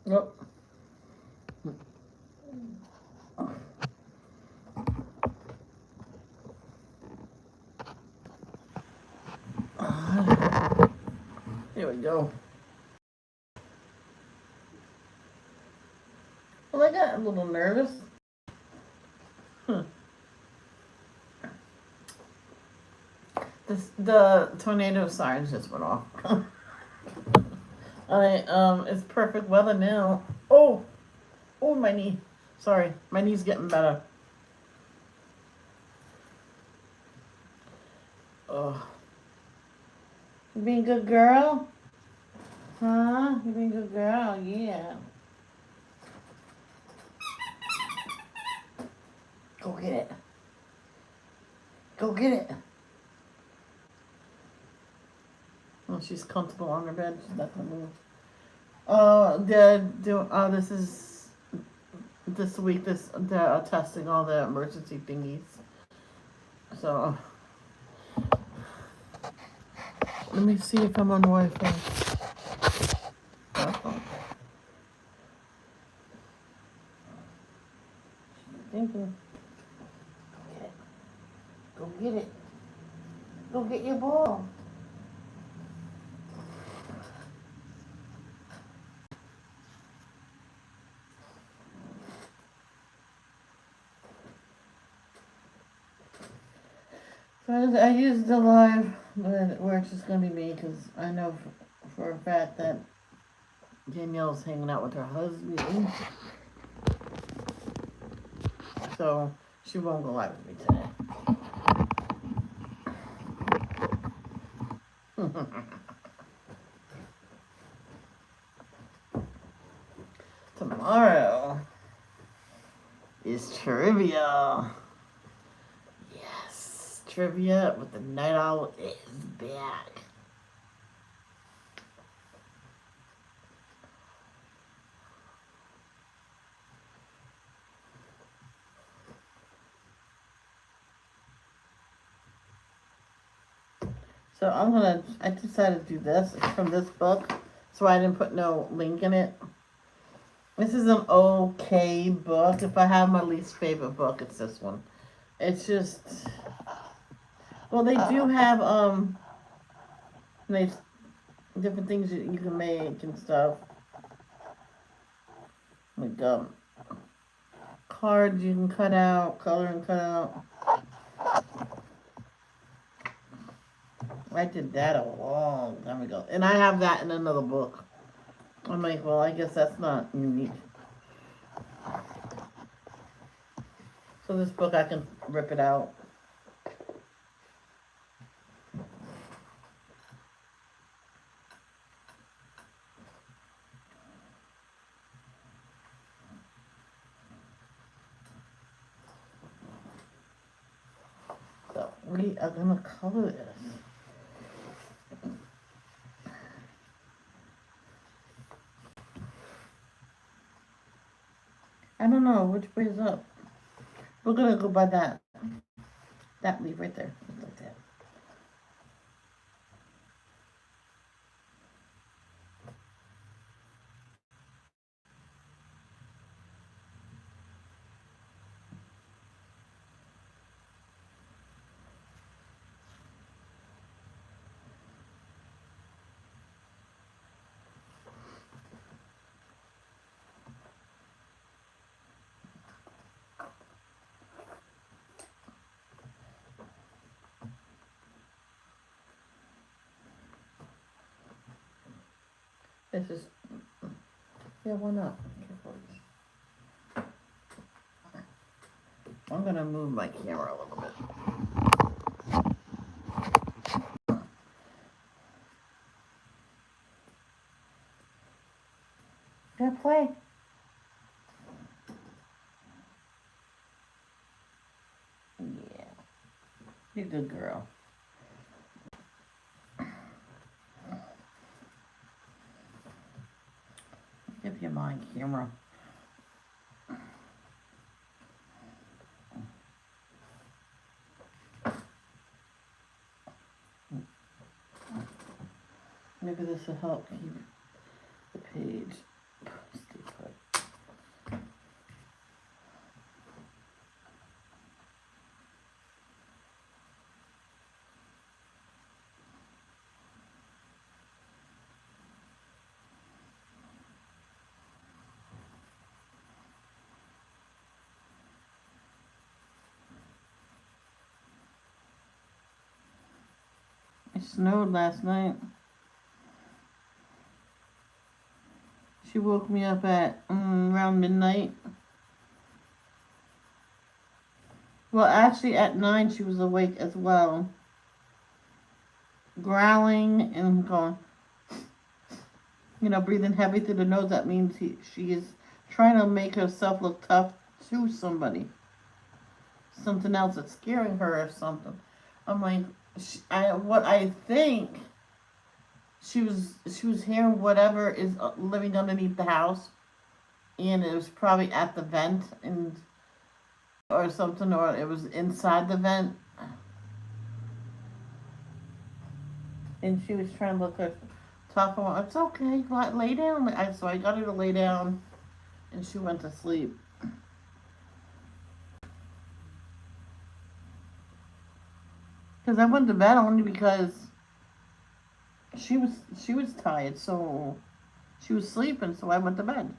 Oh. Here we go. Well, I got a little nervous. Huh. The tornado sirens just went off. It's perfect weather now. Oh, my knee. Sorry, my knee's getting better. Oh, you being a good girl? Huh? You being a good girl? Yeah. Go get it. Go get it. Oh, she's comfortable on her bed. She's not gonna move. This is this week. They're testing all the emergency thingies. So let me see if I'm on Wi-Fi. Oh, thank you. Go get it. Go get your ball. So I used the live, where it's just gonna be me, because I know for a fact that Danielle's hanging out with her husband, so she won't go live with me today. Tomorrow is trivia. Yes, trivia with the Night Owl is back. So I decided to do this from this book, so I didn't put no link in it. This is an okay book. If I have my least favorite book, it's this one. It's just, well, they do have nice different things that you can make and stuff, like cards you can cut out, color and cut out. I did that a long time ago, and I have that in another book. I'm like, well, I guess that's not unique. So this book, I can rip it out. So we are gonna color this. I don't know which way is up. We're gonna go by that leaf right there, like that. This is, yeah, why not? I'm gonna move my camera a little bit. Gonna play. Yeah, you're a good girl. Give you my camera. Maybe this will help keep the page posted. snowed last night. She woke me up at around midnight. Well, actually, at 9 she was awake as well, growling and going, breathing heavy through the nose. That means she is trying to make herself look tough to somebody. Something else that's scaring her or something. I'm like, what I think she was hearing whatever is living underneath the house, and it was probably at the vent or something, or it was inside the vent, and she was trying to look her tough. It's okay, lay down. So I got her to lay down, and she went to sleep. Because I went to bed only because she was tired, so she was sleeping, so I went to bed.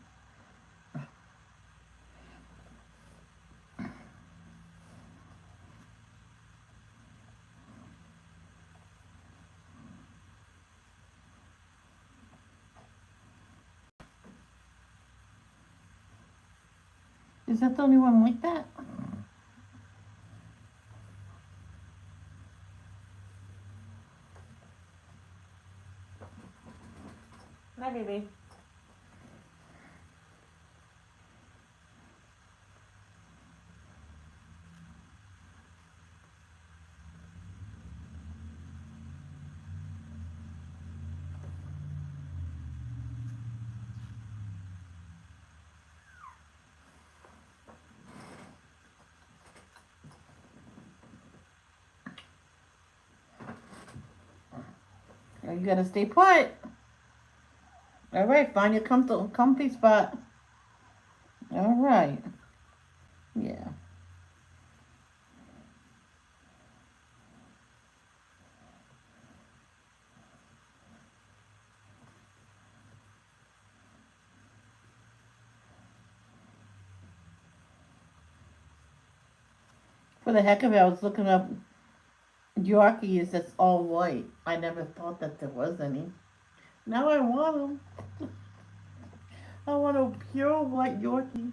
Is that the only one like that? Hi, baby. You gotta stay put. All right, find your comfy spot. All right. Yeah. For the heck of it, I was looking up Yorkies that's all white. I never thought that there was any. Now I want them. I want a pure white Yorkie.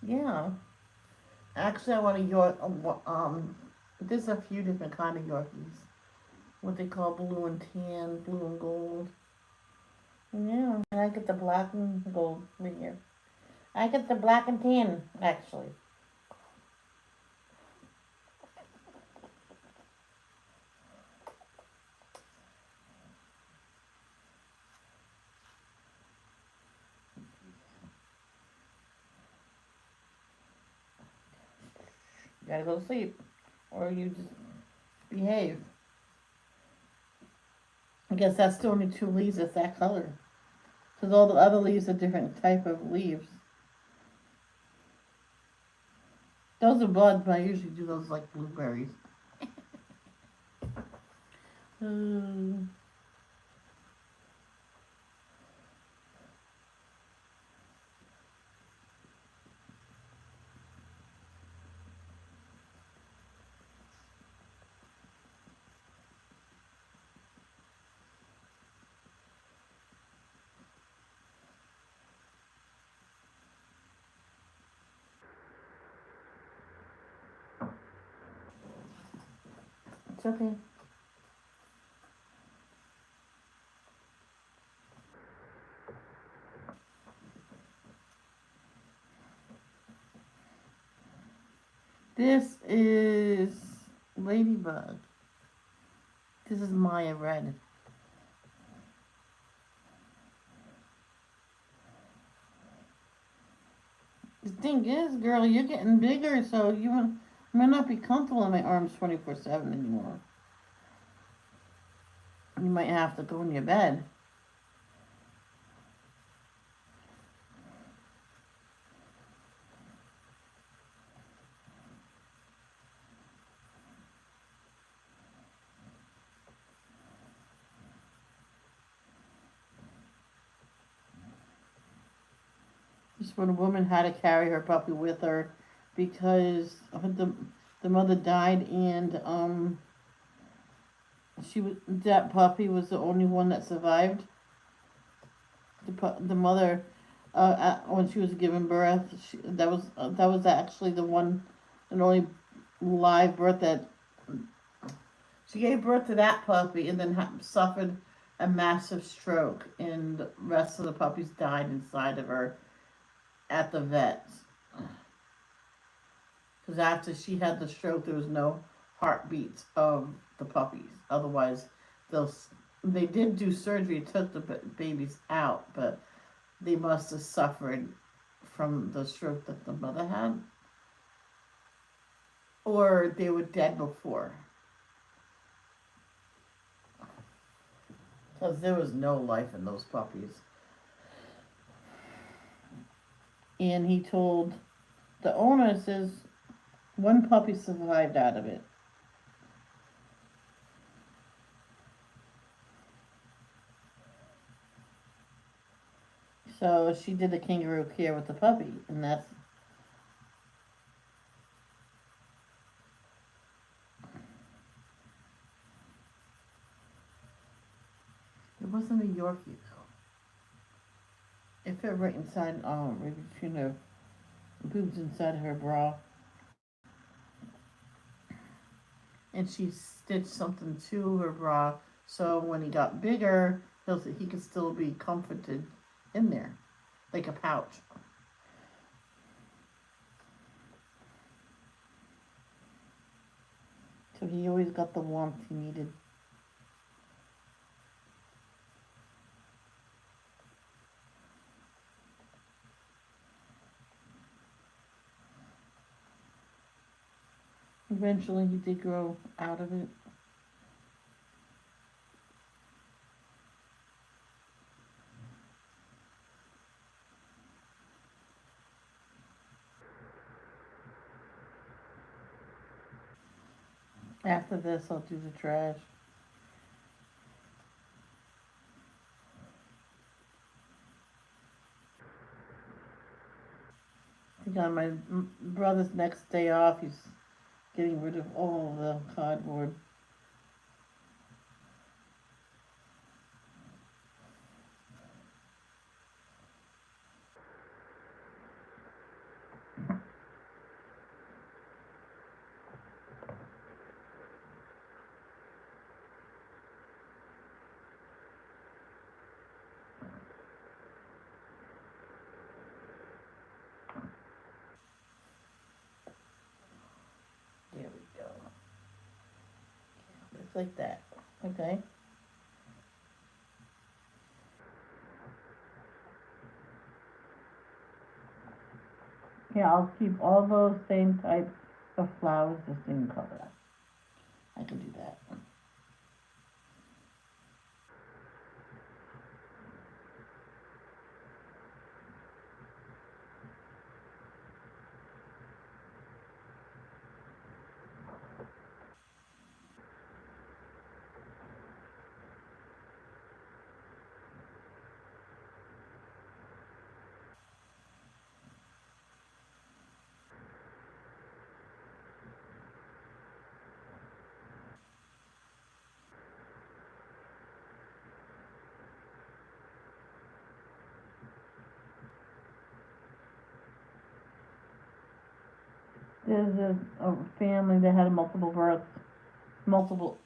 Yeah. Actually, I want a York. There's a few different kind of Yorkies. What they call blue and tan, blue and gold. Yeah, and I get the black and gold right here. I get the black and tan, actually. You gotta go to sleep, or you just behave. I guess that's the only two leaves that's that color. Because all the other leaves are different type of leaves. Those are buds, but I usually do those like blueberries. Mm, it's okay. This is Ladybug. This is Maya Red. The thing is, girl, you're getting bigger, so you may not be comfortable in my arms 24/7 anymore. You might have to go in your bed. Just when a woman had to carry her puppy with her because the mother died, and That puppy was the only one that survived. The mother, when she was given birth, that was actually the one and only live birth that she gave birth to that puppy and then suffered a massive stroke, and the rest of the puppies died inside of her at the vet. Because after she had the stroke, there was no heartbeats of the puppies. Otherwise, they did do surgery, took the babies out, but they must have suffered from the stroke that the mother had, or they were dead before. Because there was no life in those puppies. And he told the owner, says one puppy survived out of it. So she did the kangaroo care with the puppy, and that's. It wasn't a Yorkie though. It fit right inside, right between her boobs inside her bra, and she stitched something to her bra so when he got bigger, he could still be comforted in there, like a pouch. So he always got the warmth he needed. Eventually, he did grow out of it. After this, I'll do the trash. I think on my brother's next day off, he's getting rid of all of the cardboard. There we go. Just like that. Okay. Yeah, I'll keep all those same types of flowers the same color. I can do that. There's a family that had multiple births, multiple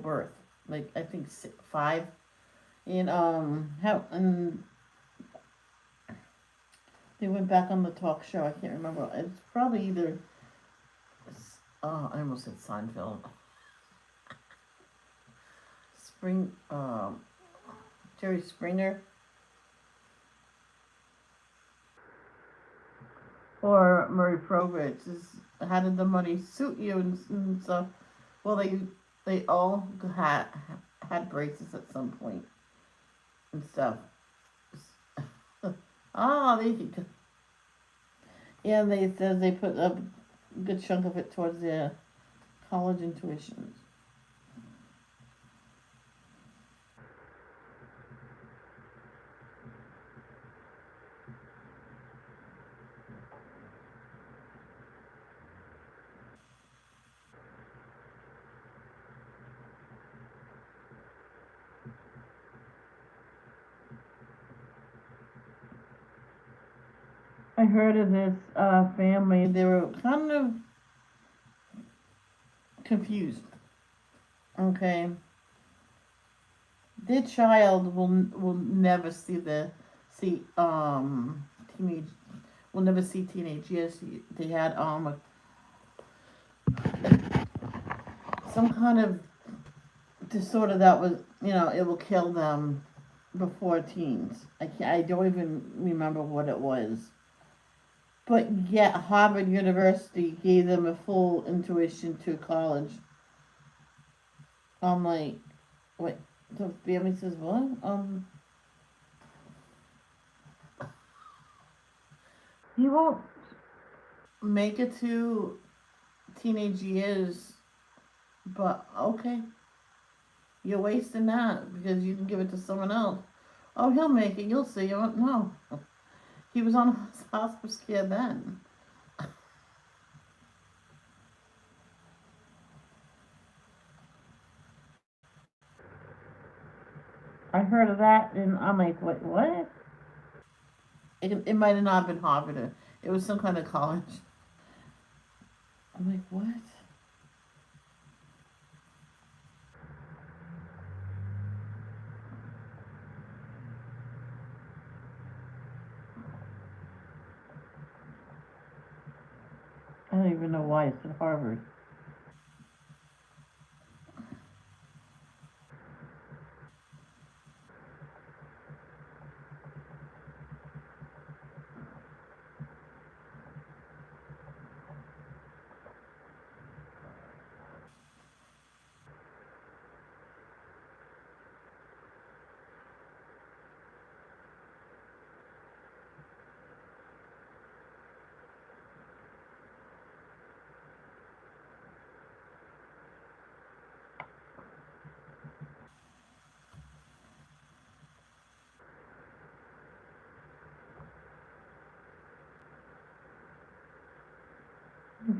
birth, like I think five, and and they went back on the talk show. I can't remember. It's probably either. Oh, I almost said Seinfeld. Spring. Jerry Springer. Or Murray Probridge. How did the money suit you and stuff? Well, they all had braces at some point and stuff. Ah, they yeah, they said they put a good chunk of it towards their college and tuition. I heard of this family. They were kind of confused. Okay, their child will never see teenage will never see teenage years. They had some kind of disorder that was, it will kill them before teens. I don't even remember what it was. But yet Harvard University gave them a full intuition to college. I'm like, wait, the family says what? You won't make it to teenage years, but okay, you're wasting that because you can give it to someone else. Oh, he'll make it. You'll see. No, he was on hospice care then. I heard of that, and I'm like, what? It might have not been Harvard. It was some kind of college. I'm like, what? I don't even know why it's at Harvard.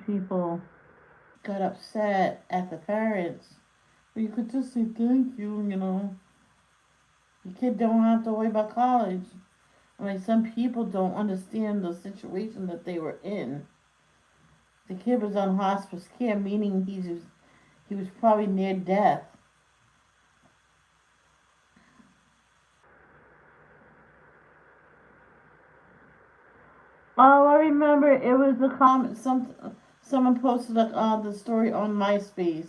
People got upset at the parents. Well, you could just say thank you. Your kid don't have to worry about college. I mean, some people don't understand the situation that they were in. The kid was on hospice care, meaning he was probably near death. Oh, I remember it was the comment. Someone posted the story on MySpace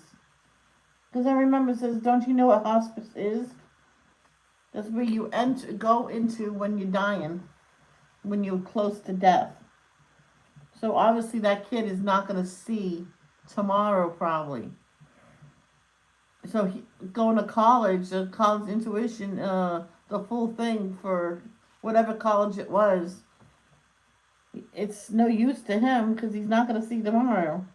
because I remember it says, "Don't you know what hospice is? That's where you go into when you're dying, when you're close to death." So obviously that kid is not going to see tomorrow probably. So going to college, the college intuition, the full thing for whatever college it was, it's no use to him because he's not going to see tomorrow.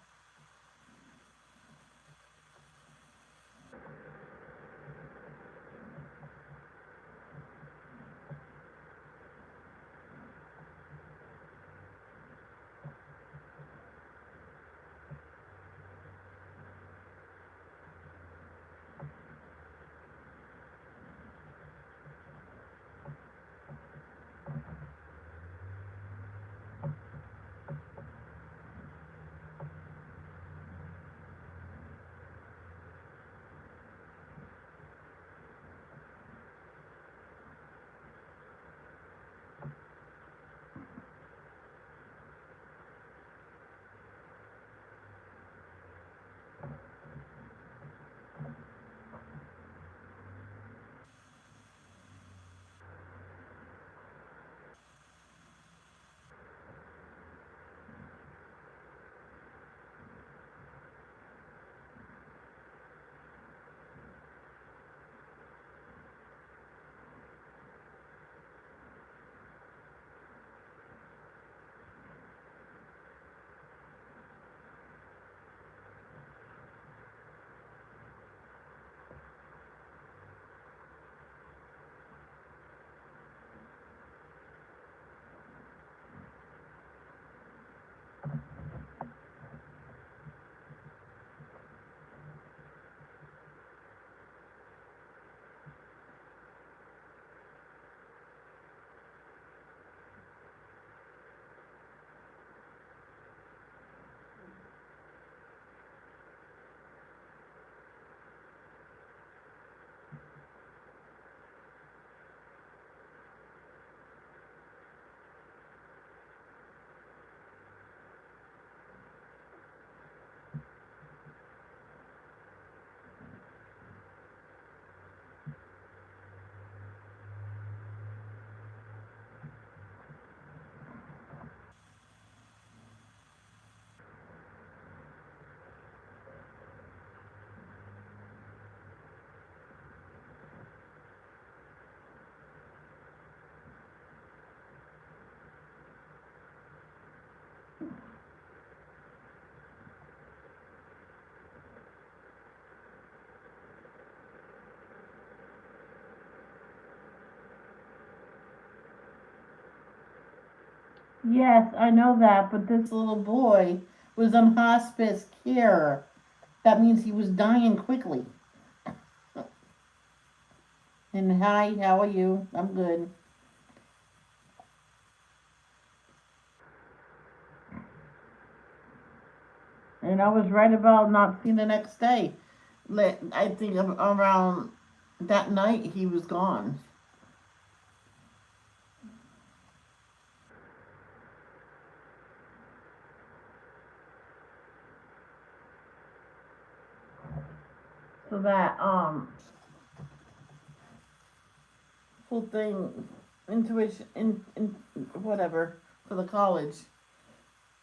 Yes, I know that, but this little boy was on hospice care. That means he was dying quickly. And hi, how are you? I'm good. And I was right about not seeing the next day. I think around that night he was gone. So that whole thing, intuition, in whatever for the college,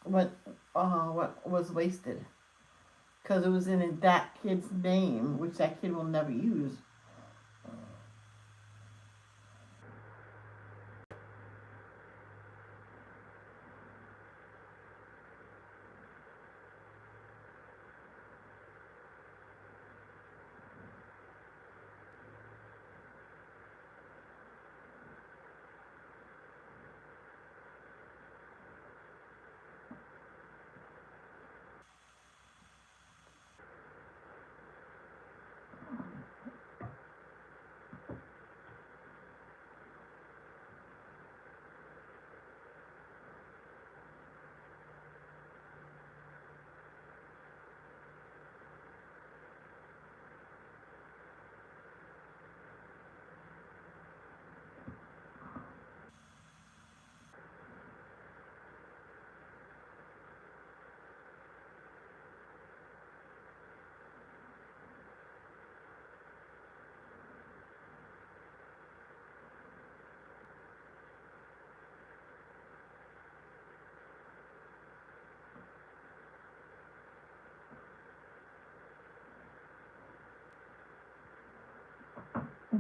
what what was wasted because it was in that kid's name, which that kid will never use.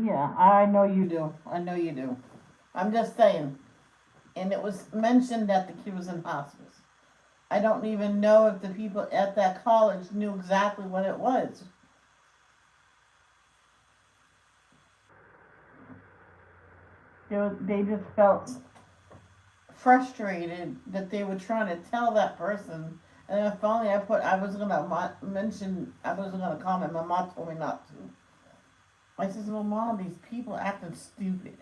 Yeah, I know you do. I know you do. I'm just saying. And it was mentioned that the kid was in hospice. I don't even know if the people at that college knew exactly what it was. They just felt frustrated that they were trying to tell that person. And then finally, I was gonna mention, I was gonna comment. My mom told me not to. I says, well, mom, these people acting stupid.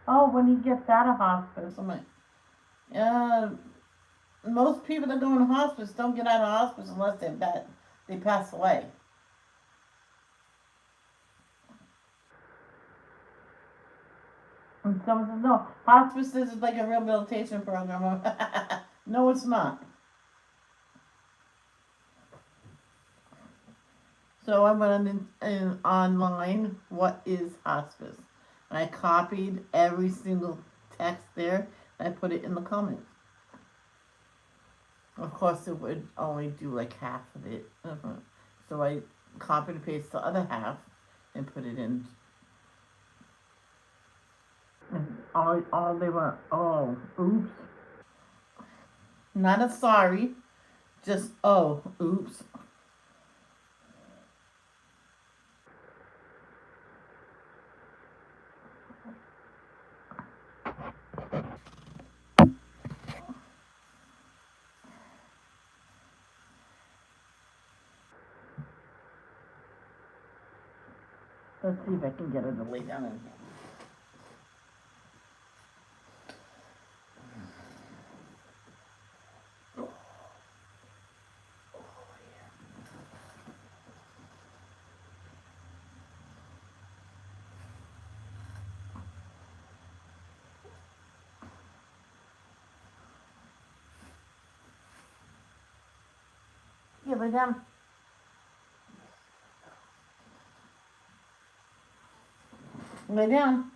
Oh, when he gets out of hospice, I'm like, uh, most people that go in hospice don't get out of hospice unless they pass away. And someone says, no, hospice is like a rehabilitation program. No, it's not. So I went in online, what is hospice? And I copied every single text there and I put it in the comments. Of course, it would only do like half of it. So I copied and pasted the other half and put it in. And all they were, oh, oops. Not a sorry, just, oh, oops. Let's see if I can get her to lay down and yeah, lay down. Lay down.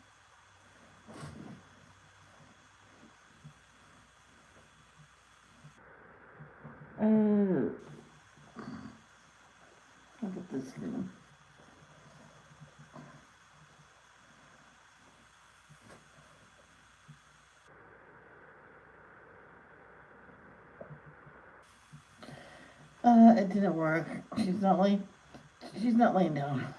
Uh, look at this thing. It didn't work. She's not laying down.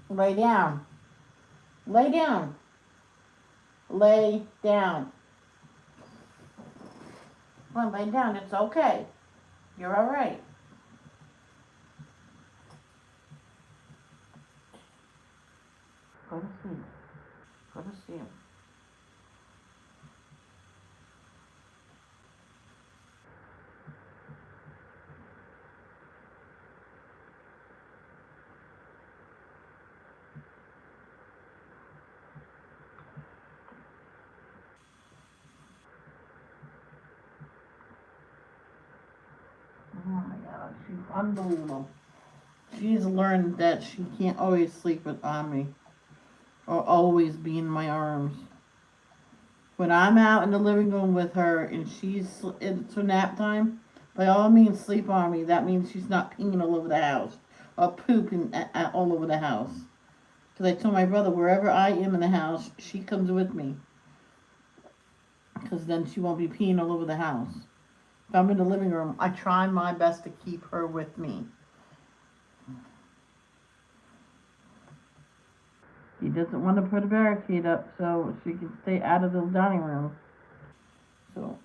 Lay down. Lay down. Lay down. Come on, lay down. It's okay. You're all right. Go to sleep. Go to sleep. Oh my God, she's unbelievable. She's learned that she can't always sleep with on me or always be in my arms. When I'm out in the living room with her and it's her nap time, by all means sleep on me. That means she's not peeing all over the house or pooping all over the house. Because I told my brother, wherever I am in the house, she comes with me. Because then she won't be peeing all over the house. If I'm in the living room, I try my best to keep her with me. He doesn't want to put a barricade up so she can stay out of the dining room. So,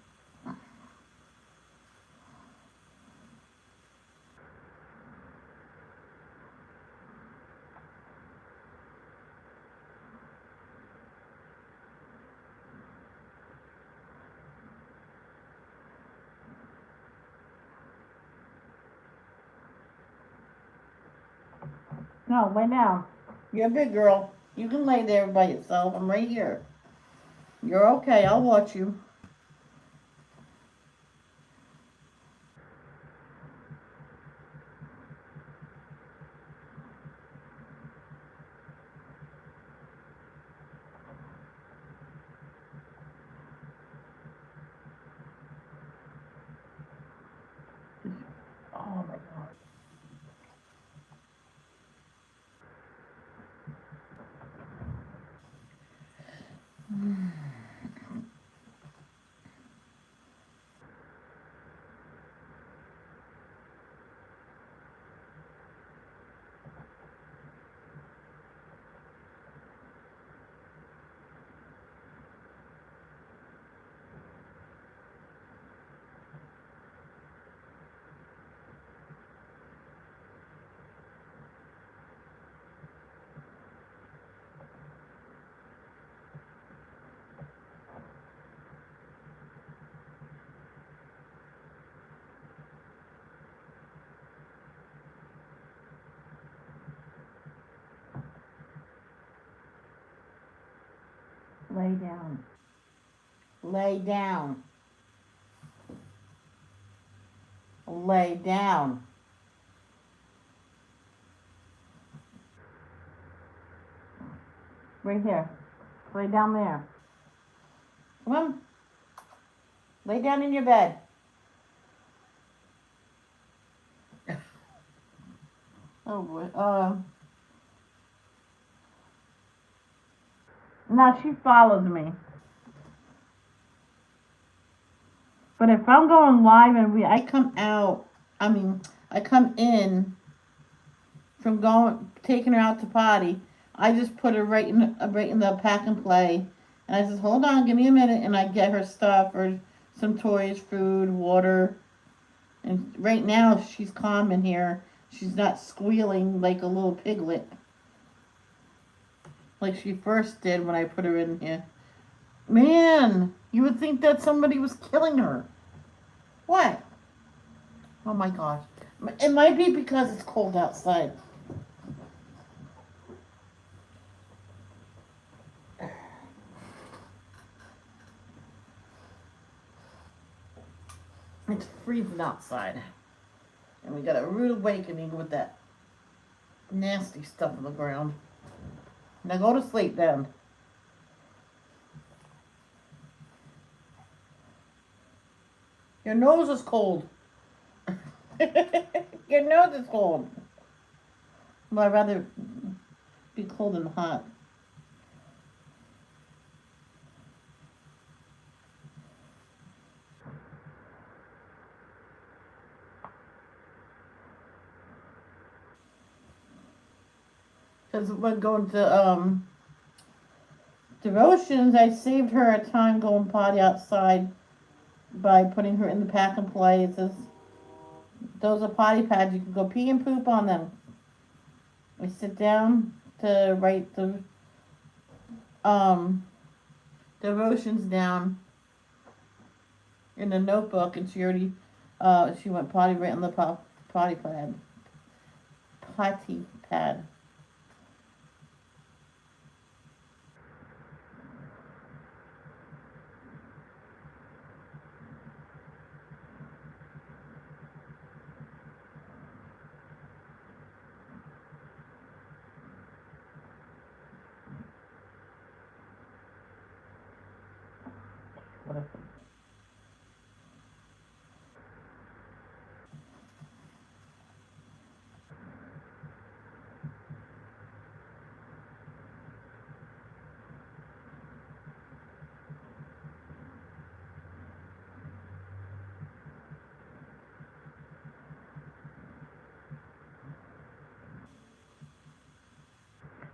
no, lay down. You're a big girl. You can lay there by yourself. I'm right here. You're okay. I'll watch you. Oh my God. Lay down. Lay down. Lay down. Right here. Lay down there. Come on. Lay down in your bed. Oh boy. Now she follows me. But if I'm going live and I come out, I come in from taking her out to potty. I just put her right in the pack and play, and I says, "Hold on, give me a minute," and I get her stuff or some toys, food, water, and right now she's calm in here. She's not squealing like a little piglet, like she first did when I put her in here. Man, you would think that somebody was killing her. What? Oh my gosh. It might be because it's cold outside. It's freezing outside. And we got a rude awakening with that nasty stuff on the ground. Now go to sleep then. Your nose is cold. Your nose is cold. Well, I'd rather be cold than hot. Because when going to devotions, I saved her a time going potty outside by putting her in the pack and play. It says those are potty pads. You can go pee and poop on them. I sit down to write the um, devotions down in a notebook, and she went potty right on the potty pad. Potty pad. Whatever.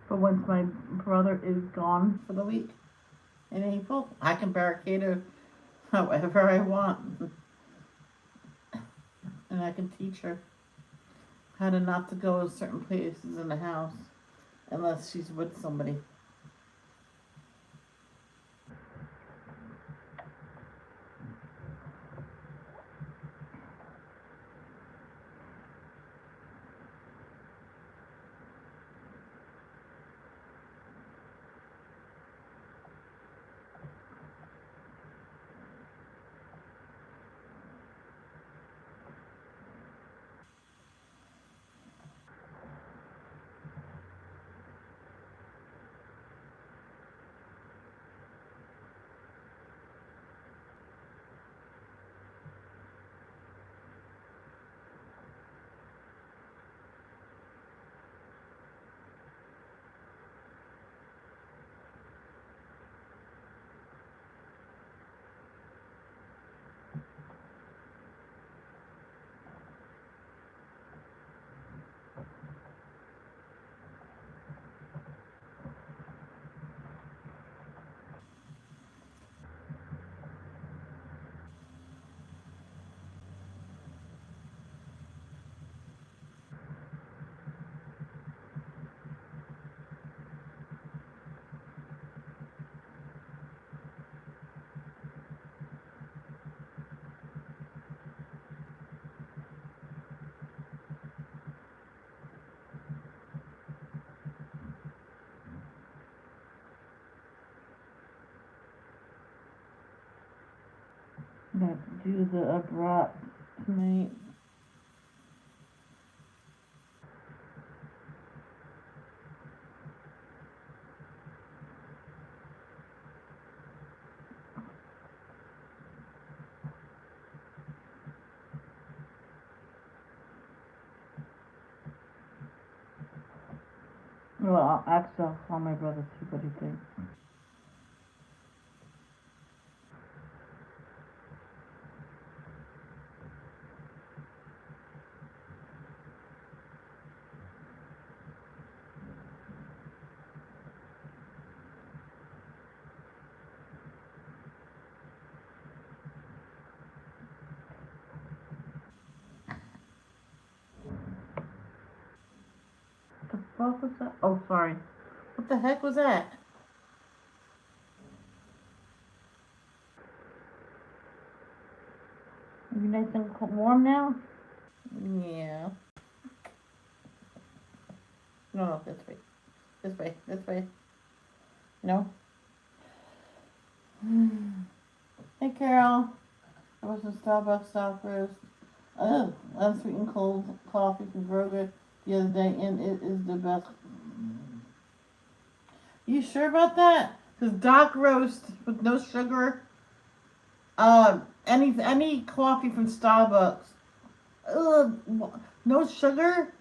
But once my brother is gone for the week in April, I can barricade her however I want, and I can teach her how to not to go to certain places in the house unless she's with somebody. I'm gonna do the abrupt tonight. Well, actually, I'll call my brother, see what he thinks. What the fuck was that? Oh, sorry. What the heck was that? Are you nice and warm now? Yeah. No, no, this way. This way. This way. No? Hey, Carol. I was in Starbucks stock roast. Oh, unsweetened cold coffee from Kroger the other day, and it is the best. You sure about that? Because Doc roast with no sugar. Any coffee from Starbucks. No sugar.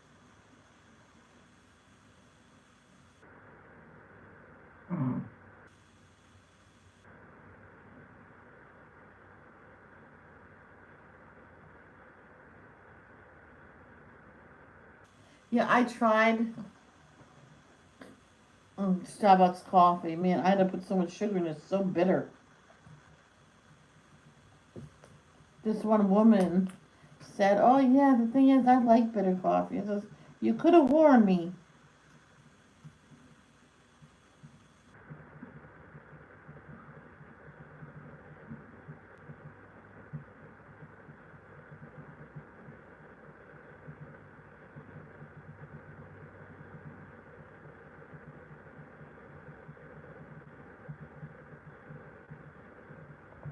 Yeah, I tried. Starbucks coffee. Man, I had to put so much sugar in it. It's so bitter. This one woman said, "Oh yeah, the thing is, I like bitter coffee." I says, "You could have warned me."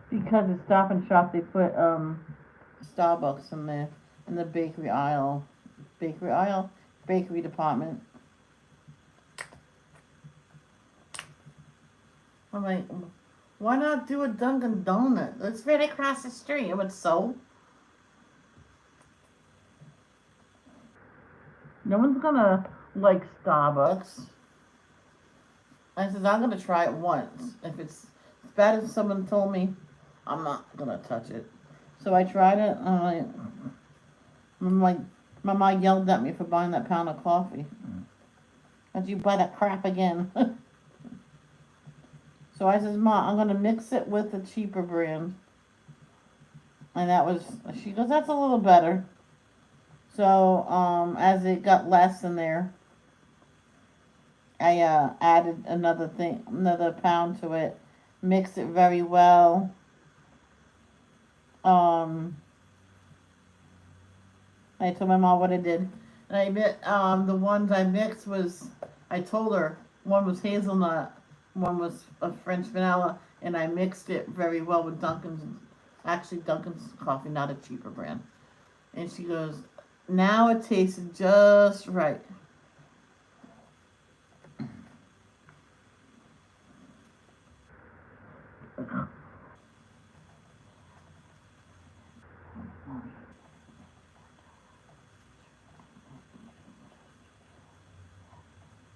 Because at Stop and Shop they put Starbucks in the bakery aisle, bakery department. I'm like, why not do a Dunkin' Donut? It's right across the street. It would so. No one's gonna like Starbucks. I says I'm gonna try it once. If it's as bad as someone told me, I'm not gonna touch it. So I tried it. I'm like, my mom yelled at me for buying that pound of coffee. How'd you buy that crap again? So I says, "Ma, I'm gonna mix it with the cheaper brand." And that was, she goes, "That's a little better." So as it got less in there, I added another pound to it, mixed it very well. Um, I told my mom what I did, and the ones I mixed was, I told her one was hazelnut, one was a French vanilla, and I mixed it very well with Dunkin's. Actually, Dunkin's coffee, not a cheaper brand. And she goes, "Now it tasted just right."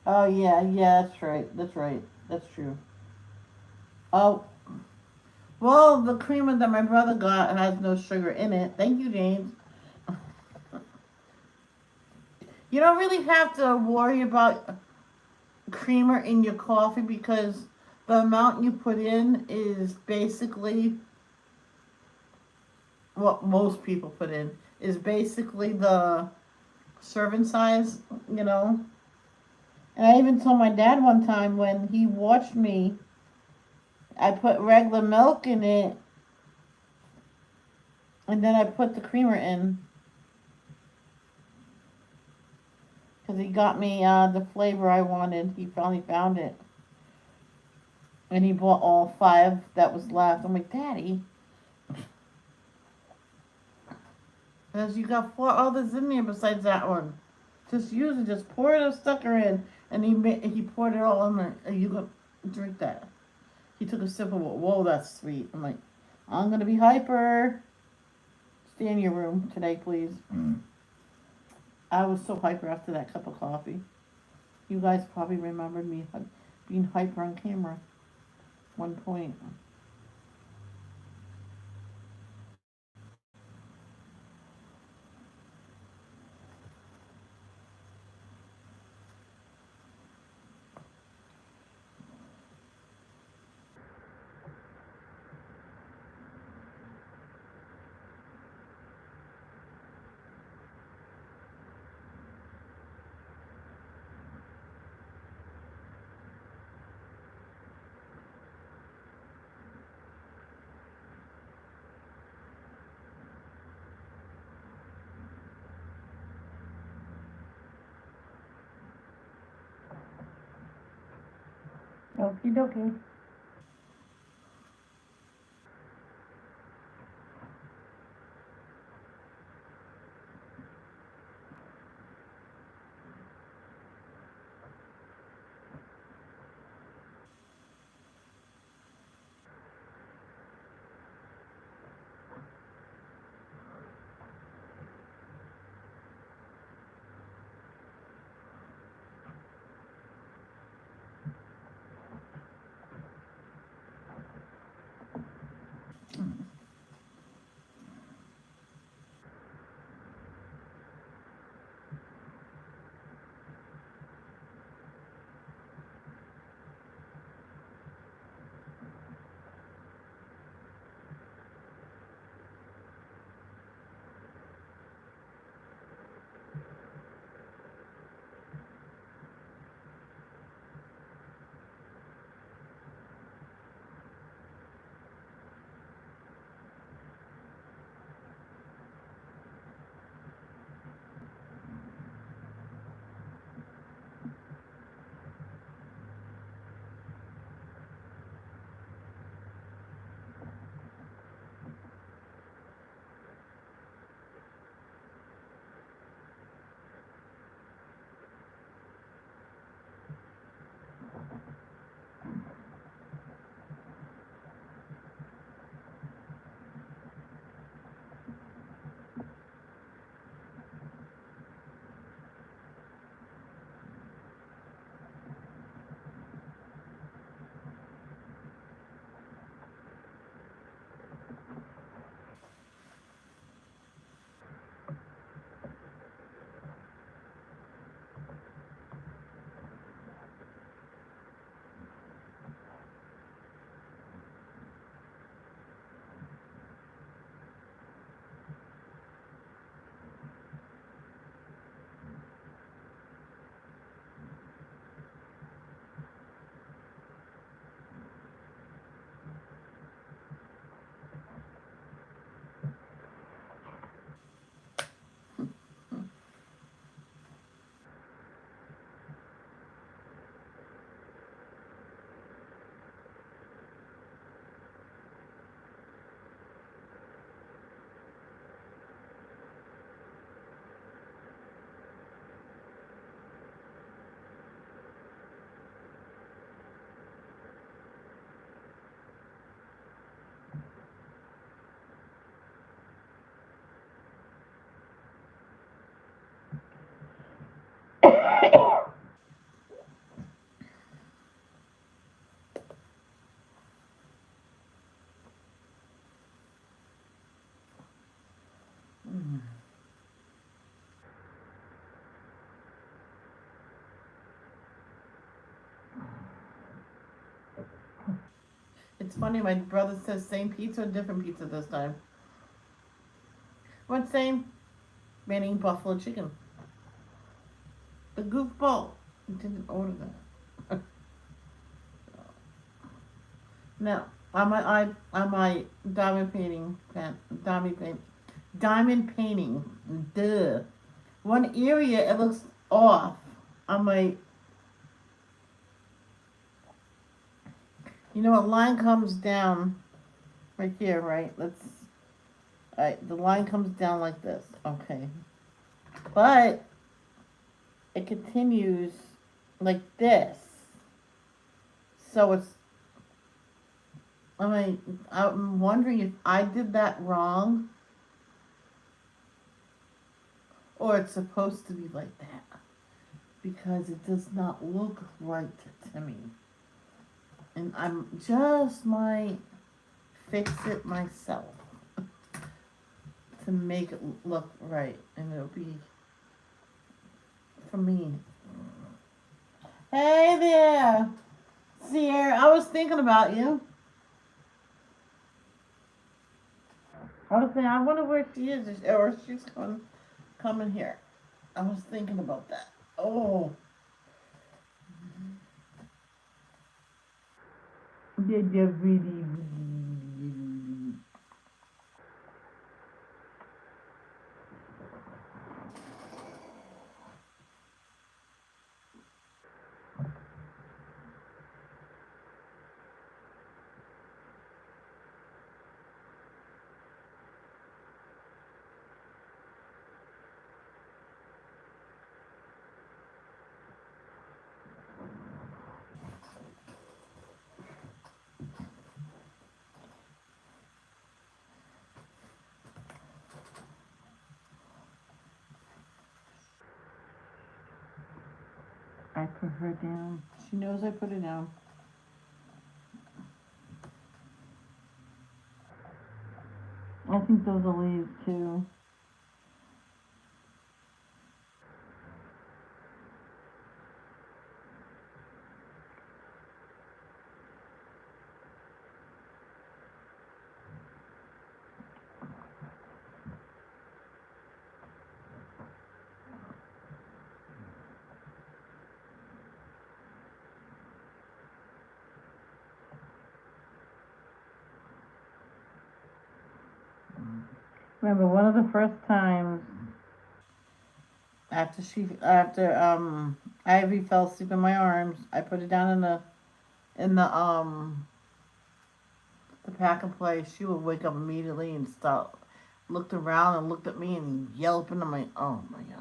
Oh yeah, yeah, that's right. That's right. That's true. Oh, well, the creamer that my brother got has no sugar in it. Thank you, James. You don't really have to worry about creamer in your coffee because the amount you put in is basically what most people put in. Is basically the serving size, you know. And I even told my dad one time when he watched me, I put regular milk in it and then I put the creamer in because he got me the flavor I wanted. He finally found it. And he bought all five that was left. I'm like, "Daddy, because you got four others in there besides that one. Just use it. Just pour the sucker in." And he poured it all in there. And you go drink that. He took a sip of it. Whoa, that's sweet. I'm like, "I'm going to be hyper. Stay in your room today, please." I was so hyper after that cup of coffee. You guys probably remembered me being hyper on camera one point. Okie dokie. It's funny, my brother says same pizza or different pizza this time. What same? Meaning buffalo chicken. The goofball didn't order that. Now, on my diamond painting, diamond painting, duh. One area it looks off on my, a line comes down right here, right? Alright, the line comes down like this, okay. But it continues like this. So I'm wondering if I did that wrong, or it's supposed to be like that, because it does not look right to me. And I'm just might fix it myself to make it look right, and it'll be for me. Hey there, Sierra. I was thinking about you. I was thinking, I wonder where she is, or she's coming here. I was thinking about that. Oh. Did you really? I put her down. She knows I put her down. I think those will leave too. Remember, one of the first times after Ivy fell asleep in my arms, I put it down in the pack and play. She would wake up immediately and start looked around and looked at me and yelping. I'm like, oh my gosh.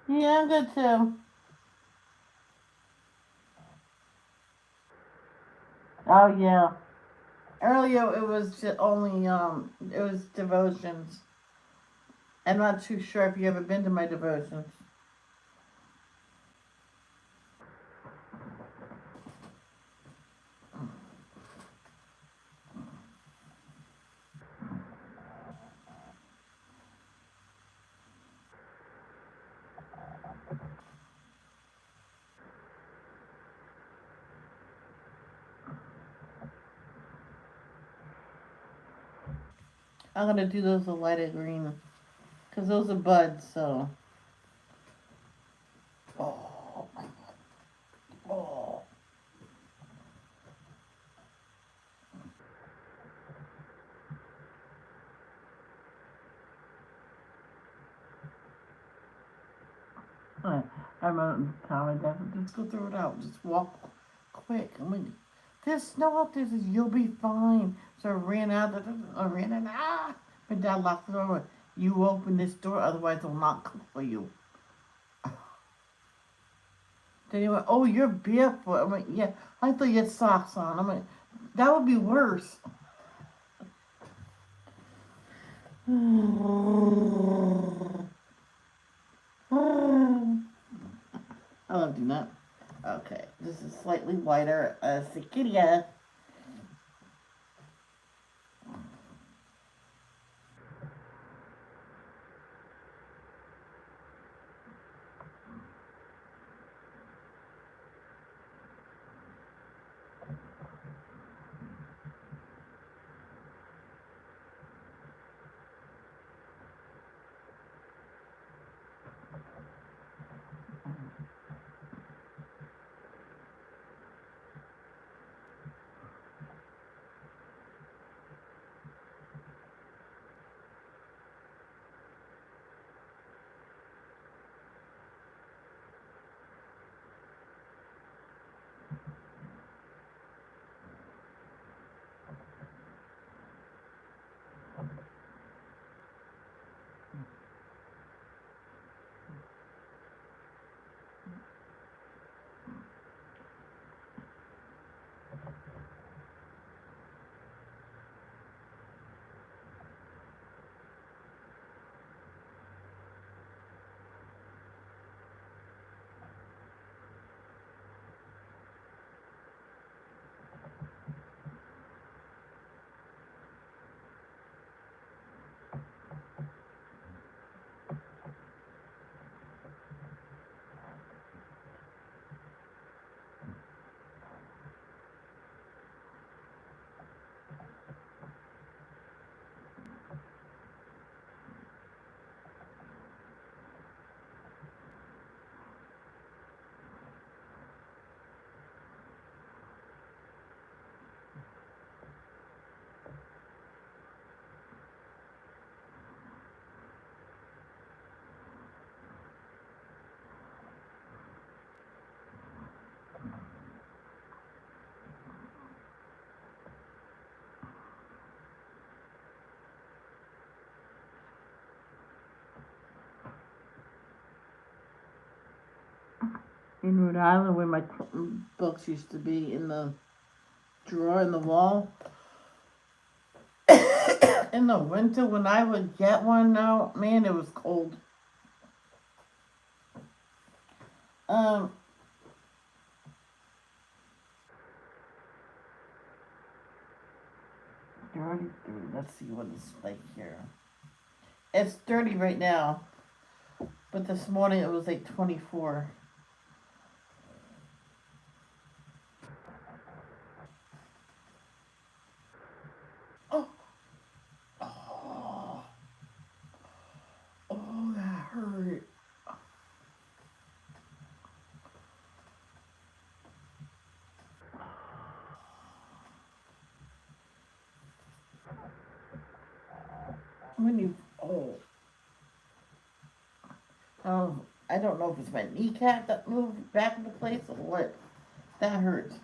Yeah, I'm good too. Oh yeah. Earlier it was just only it was devotions. I'm not too sure if you ever been to my devotions. I'm gonna do those a lighter green because those are buds. So. Oh my God. Oh. I'm a Tom and Dad. Just go throw it out. Just walk quick. I mean, there's snow out there. Says, you'll be fine. So I ran out. I ran out. Ah! My dad locked the door. You open this door, otherwise I'll not cook for you. Then he went, oh, you're barefoot. I'm like, yeah, I thought you had socks on. I'm like, that would be worse. I love doing that. Okay, this is slightly wider. Cicada. In Rhode Island, where my books used to be in the drawer in the wall. In the winter, when I would get one now, man, it was cold. Um, 33. Let's see what it's like here. It's 30 right now, but this morning it was like 24. Oh, oh, oh, that hurt. When you, oh, I don't know if it's my kneecap that moved back into place or what. That hurts.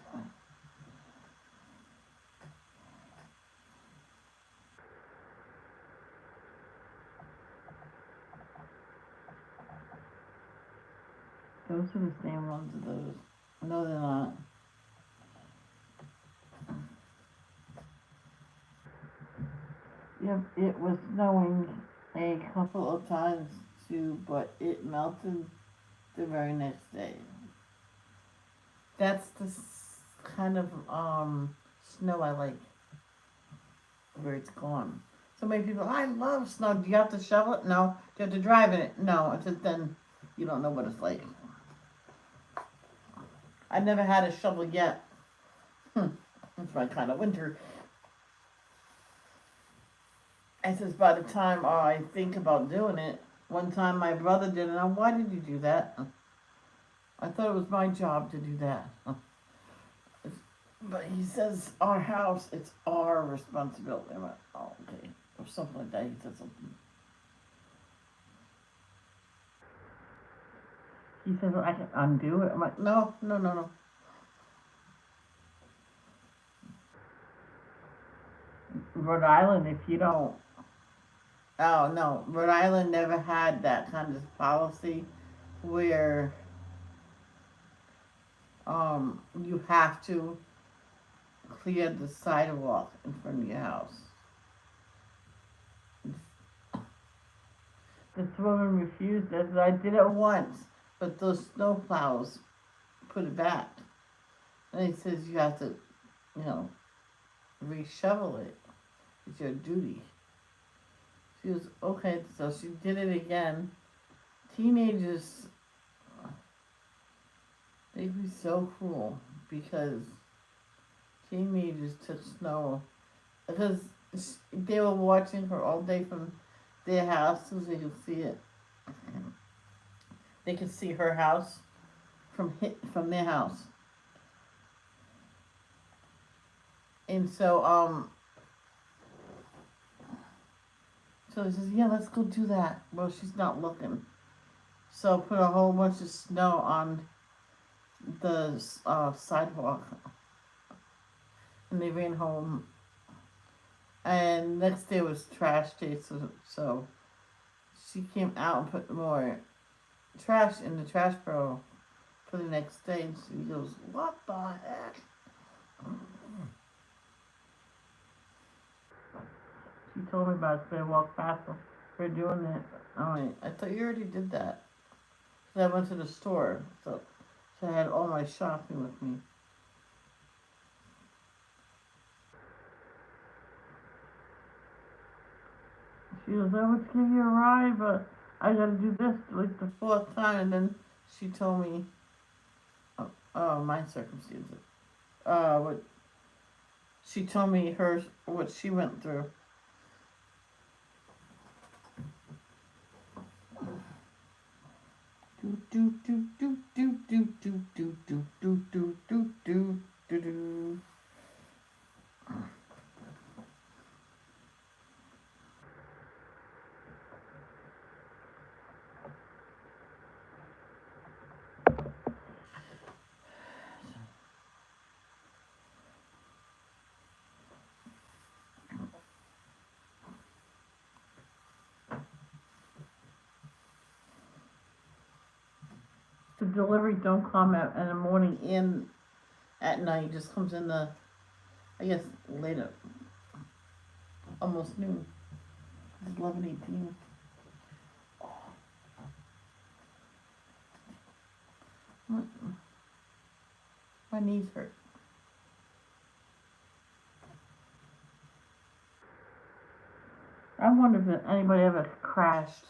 Those are the same ones as those. No, they're not. Yep, it was snowing a couple of times too, but it melted the very next day. That's the kind of snow I like, where it's gone. So many people, I love snow. Do you have to shovel it? No. Do you have to drive in it? No. It's just then you don't know what it's like. I never had a shovel yet. That's my kind of winter. I says by the time I think about doing it, one time my brother did it. And why did you do that? I thought it was my job to do that. But he says our house, it's our responsibility. I went, oh, okay, or something like that. He said something. He said, well, I can undo it. I'm like, no, no, no, no. Rhode Island, if you don't, oh no, Rhode Island never had that kind of policy where you have to clear the sidewalk in front of your house. This woman refused it. I did it once, but those snowplows put it back. And he says you have to, you know, re-shovel it. It's your duty. She was okay, so she did it again. Teenagers, they be so cruel because teenagers took snow because they were watching her all day from their house, so they could see it. They could see her house from their house, and so he says, yeah, let's go do that. Well, she's not looking, so put a whole bunch of snow on the sidewalk, and they ran home. And next day was trash day, so she came out and put more trash in the trash barrel for the next day. And she goes, "What the heck?" She told me about it, so I walked past her doing it. I thought you already did that. So I went to the store, so I had all my shopping with me. She goes, I would give you a ride, but I gotta do this like the fourth time. And then she told me, my circumstances. What she told me what she went through. Do do do do do do do do do do do do do do do. The delivery don't come in the morning and at night. It just comes in I guess later, almost noon. It's 11:18. My knees hurt. I wonder if anybody ever crashed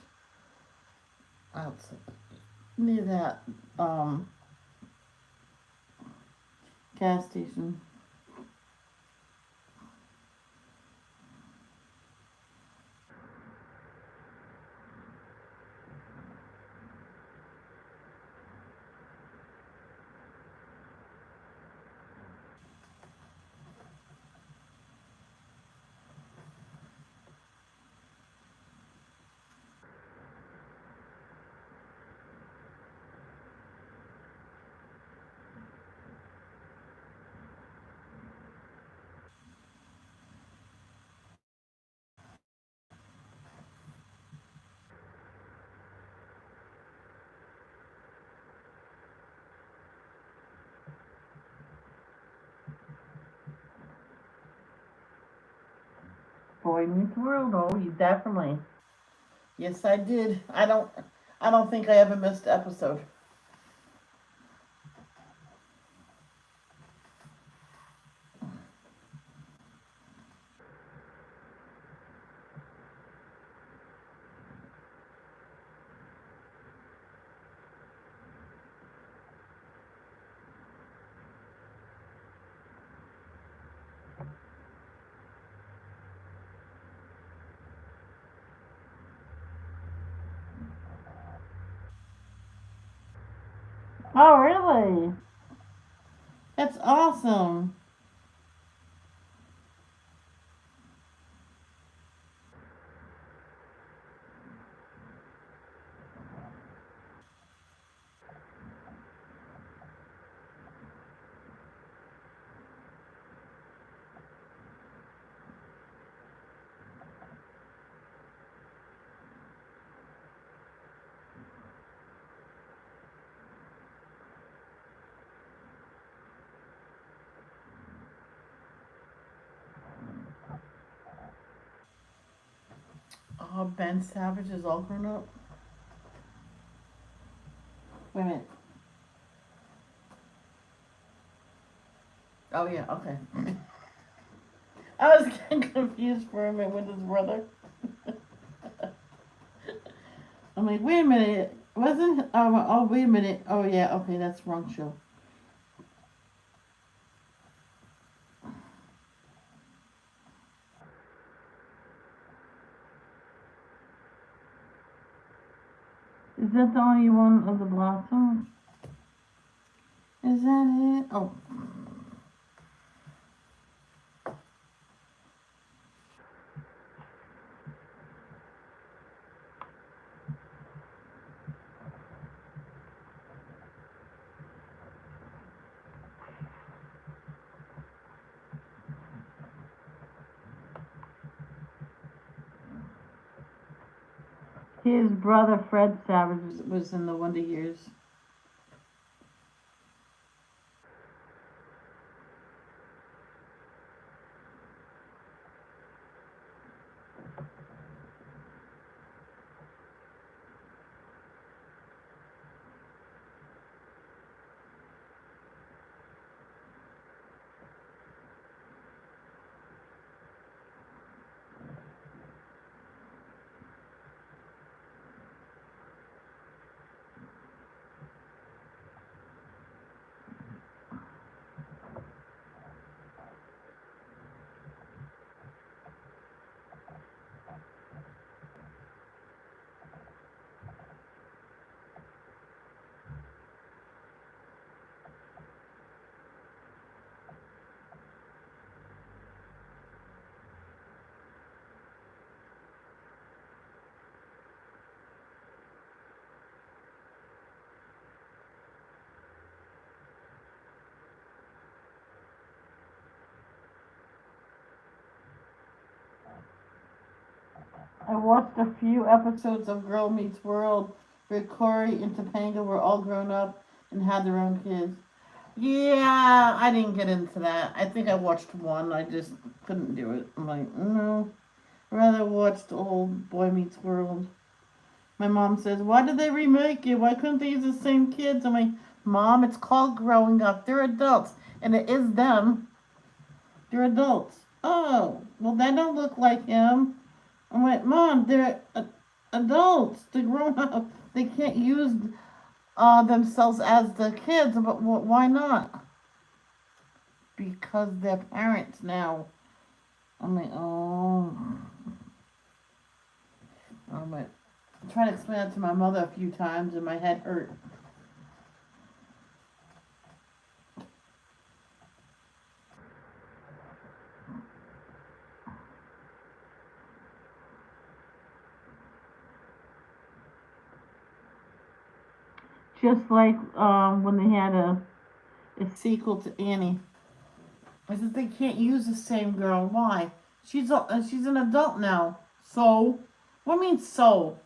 outside near that gas station. Boy Meets World. Oh, you definitely. Yes, I did. I don't think I ever missed an episode. Oh, really? That's awesome. Oh, Ben Savage is all grown up. Wait a minute. Oh yeah, okay. I was getting confused for a minute with his brother. I'm like, wait a minute. Wasn't oh wait a minute. Oh yeah, okay, that's the wrong show. Is that the only one of the Blossom? Is that it? Oh. His brother Fred Savage was in the Wonder Years. I watched a few episodes of Girl Meets World where Corey and Topanga were all grown up and had their own kids. Yeah, I didn't get into that. I think I watched one. I just couldn't do it. I'm like, no. Rather watch the old Boy Meets World. My mom says, why did they remake it? Why couldn't they use the same kids? I'm like, Mom, it's called growing up. They're adults. And it is them. They're adults. Oh, well, they don't look like him. I'm like, Mom, they're adults. They're grown up. They can't use themselves as the kids. But why not? Because they're parents now. I'm like, oh. I'm like, I tried to explain that to my mother a few times and my head hurt. Just like when they had a sequel to Annie. I said they can't use the same girl. Why? She's an adult now. So, what means so?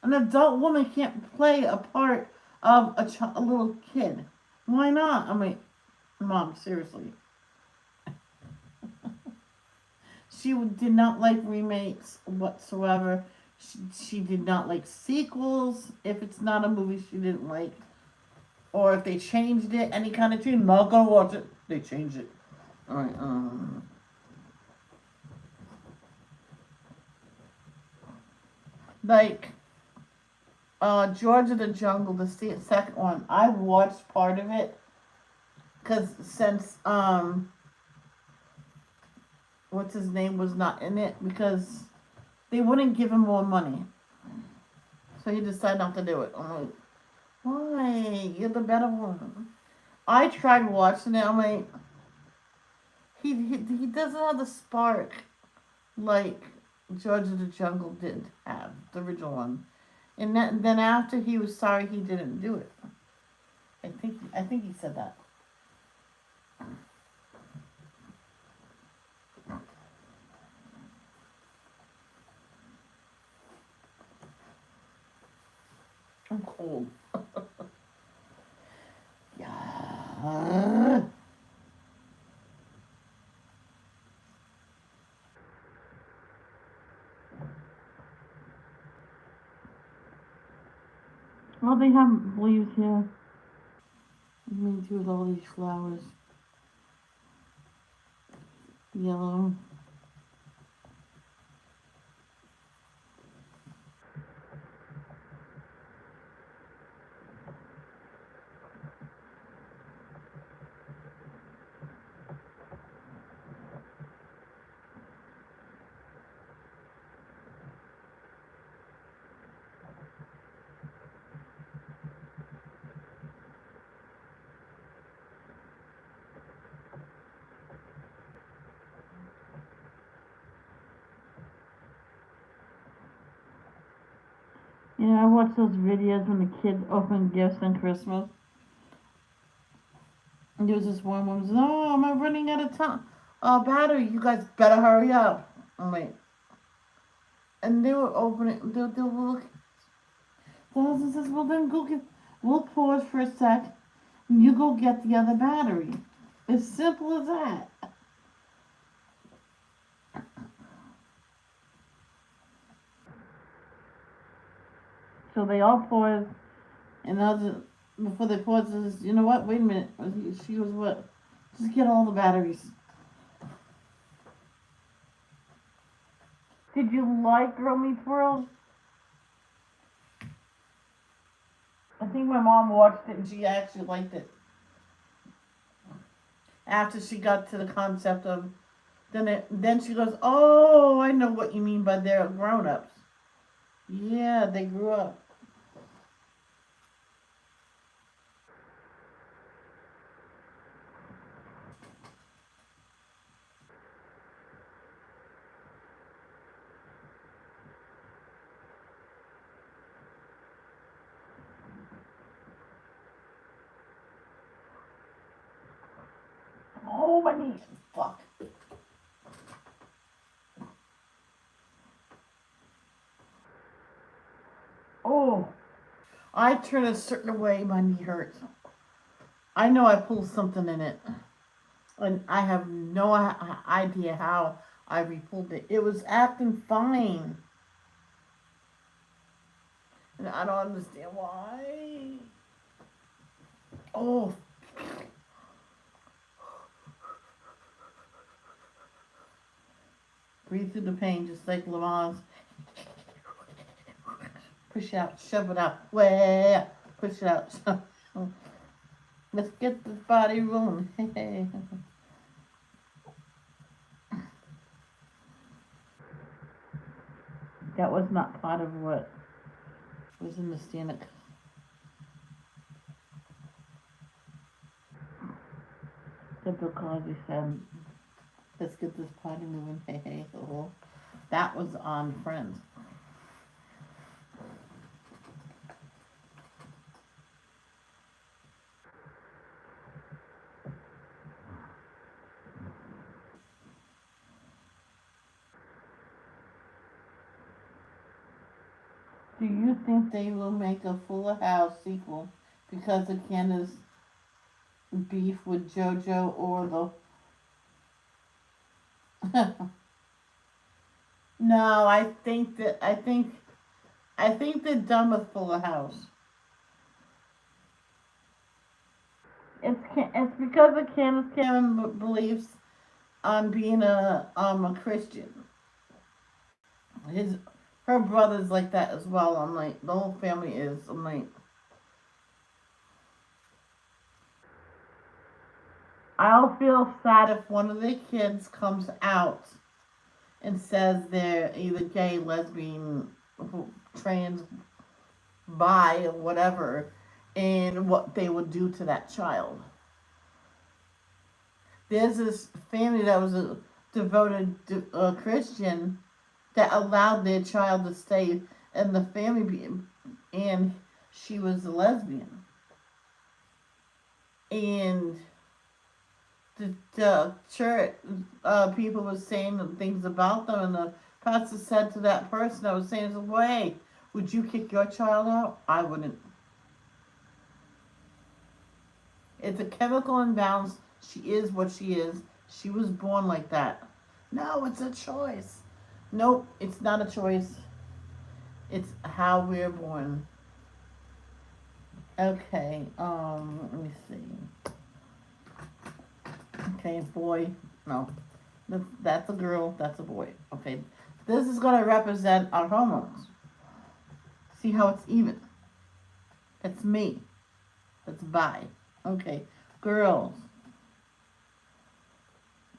An adult woman can't play a part of a little kid. Why not? I mean, Mom, seriously. She did not like remakes whatsoever. She did not like sequels. If it's not a movie she didn't like, or if they changed it, any kind of change, not gonna watch it. They changed it. All right. Like George of the Jungle, the second one. I watched part of it because since what's his name was not in it because they wouldn't give him more money, so he decided not to do it. I'm like, why? You're the better one. I tried watching it. I'm like, he doesn't have the spark like George of the Jungle did have, the original one. And then after he was sorry he didn't do it. I think he said that. I'm cold. Yeah. Well, they have leaves here. I mean, with all these flowers. Yellow. You know, I watch those videos when the kids open gifts on Christmas. And there was this one woman says, "Oh, I'm running out of time. Battery. You guys better hurry up." I'm like, and they were opening. They were looking. The husband says, "Well, then go get. We'll pause for a sec. And you go get the other battery. As simple as that." So they all paused, and before they paused, says, "You know what? Wait a minute." She goes, "What? Just get all the batteries." Did you like Girl Meets World? I think my mom watched it and she actually liked it. After she got to the concept of, then she goes, "Oh, I know what you mean by they're grown-ups. Yeah, they grew up." Oh, my knees. Fuck. Oh. I turn a certain way, my knee hurts. I know I pulled something in it. And I have no idea how I re-pulled it. It was acting fine. And I don't understand why. Oh. Breathe through the pain just like Lamont's. Push it out, shove it out. Way, push it out. Let's get this body rolling. Hey. That was not part of what was in the Stanek. That Bill Cosby said, "Let's get this party moving." Hey, hey, ho. That was on Friends. Do you think they will make a Fuller House sequel because of Candace's beef with JoJo or the? No, I think they're done with Fuller House. It's because of Candace Cameron beliefs on being a Christian. His Her brother's like that as well. I'm like, the whole family is. I'm like, I'll feel sad if one of the kids comes out and says they're either gay, lesbian, trans, bi, or whatever, and what they would do to that child. There's this family that was a devoted Christian that allowed their child to stay in the family, and she was a lesbian. And the church people were saying things about them, and the pastor said to that person I was saying, "Well, hey, would you kick your child out?" I wouldn't. It's a chemical imbalance. She is what she is. She was born like that. No, it's a choice. Nope, it's not a choice. It's how we're born. Okay, let me see. Okay, boy. No, that's a girl. That's a boy. Okay, this is gonna represent our hormones. See how it's even. It's me. It's bi. Okay, girls,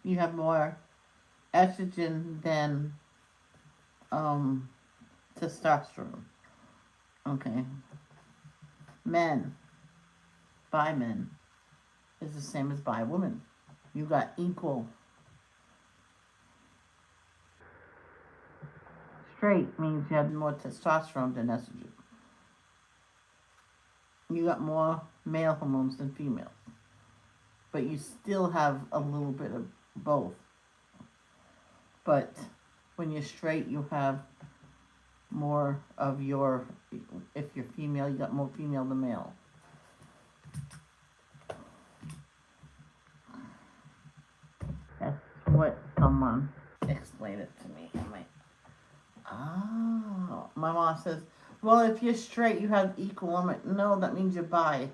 you have more estrogen than um testosterone. Okay, men, bi men is the same as bi women. You got equal. Straight means you have more testosterone than estrogen. You got more male hormones than female, but you still have a little bit of both. But when you're straight, you have more of your, if you're female, you got more female than male. That's what someone explained it to me. I'm like, oh. My mom says, well, if you're straight, you have equal. I'm like, no, that means you're bi.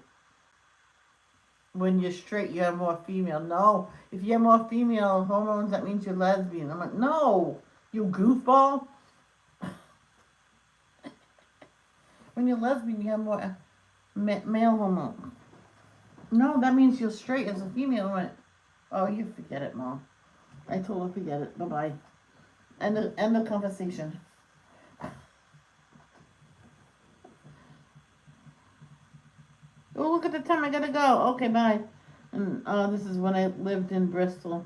When you're straight, you have more female. No, if you have more female hormones, that means you're lesbian. I'm like, no, you goofball. When you're lesbian, you have more male hormones. No, that means you're straight as a female. I went, oh, you forget it, Mom. I told her forget it. Bye bye. End of conversation. Oh, look at the time. I gotta go. Okay, bye. And this is when I lived in Bristol.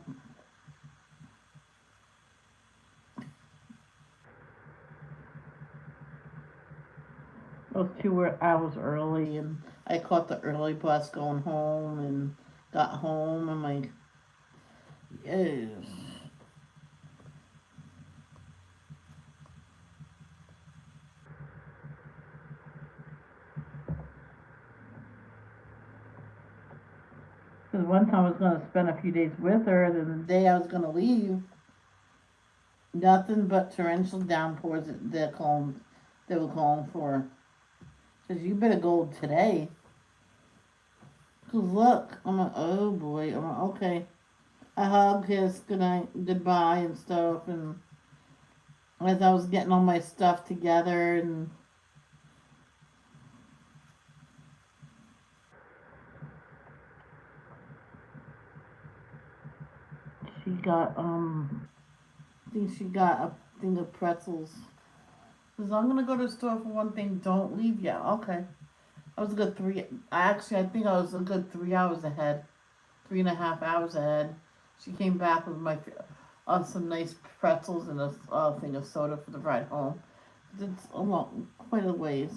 Those 2 hours early, and I caught the early bus going home, and got home. I'm like, yes. Because one time I was going to spend a few days with her, then the day I was going to leave, nothing but torrential downpours that they were calling for. Says, you better go today. Cause look, I'm like, oh boy. I'm like, okay. I hugged his good night, goodbye and stuff, and as I was getting all my stuff together, and she got I think she got a thing of pretzels. Cause I'm gonna go to the store for one thing. Don't leave yet. Okay. I was a good three. Actually, I think I was a good 3 hours ahead, 3.5 hours ahead. She came back with my some nice pretzels and a thing of soda for the ride home. It's a long, quite a ways.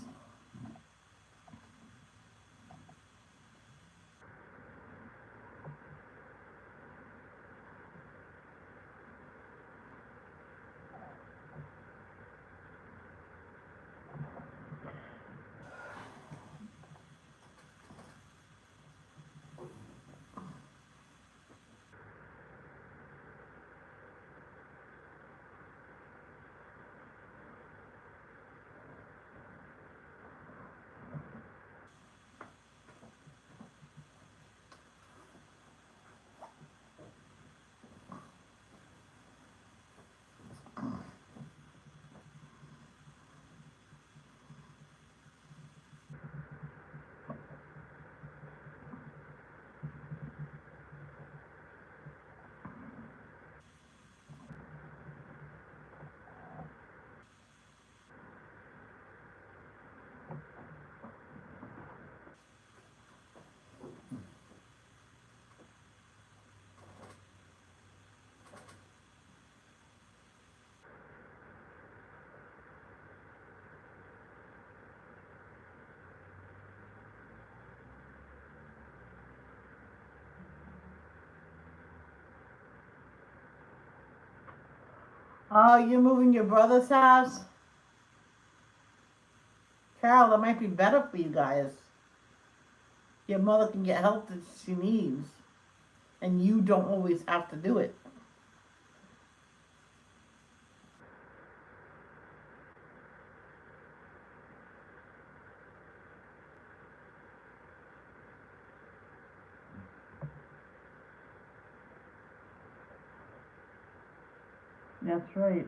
Oh, you're moving your brother's house, Carol. That might be better for you guys. Your mother can get help that she needs, and you don't always have to do it. That's right.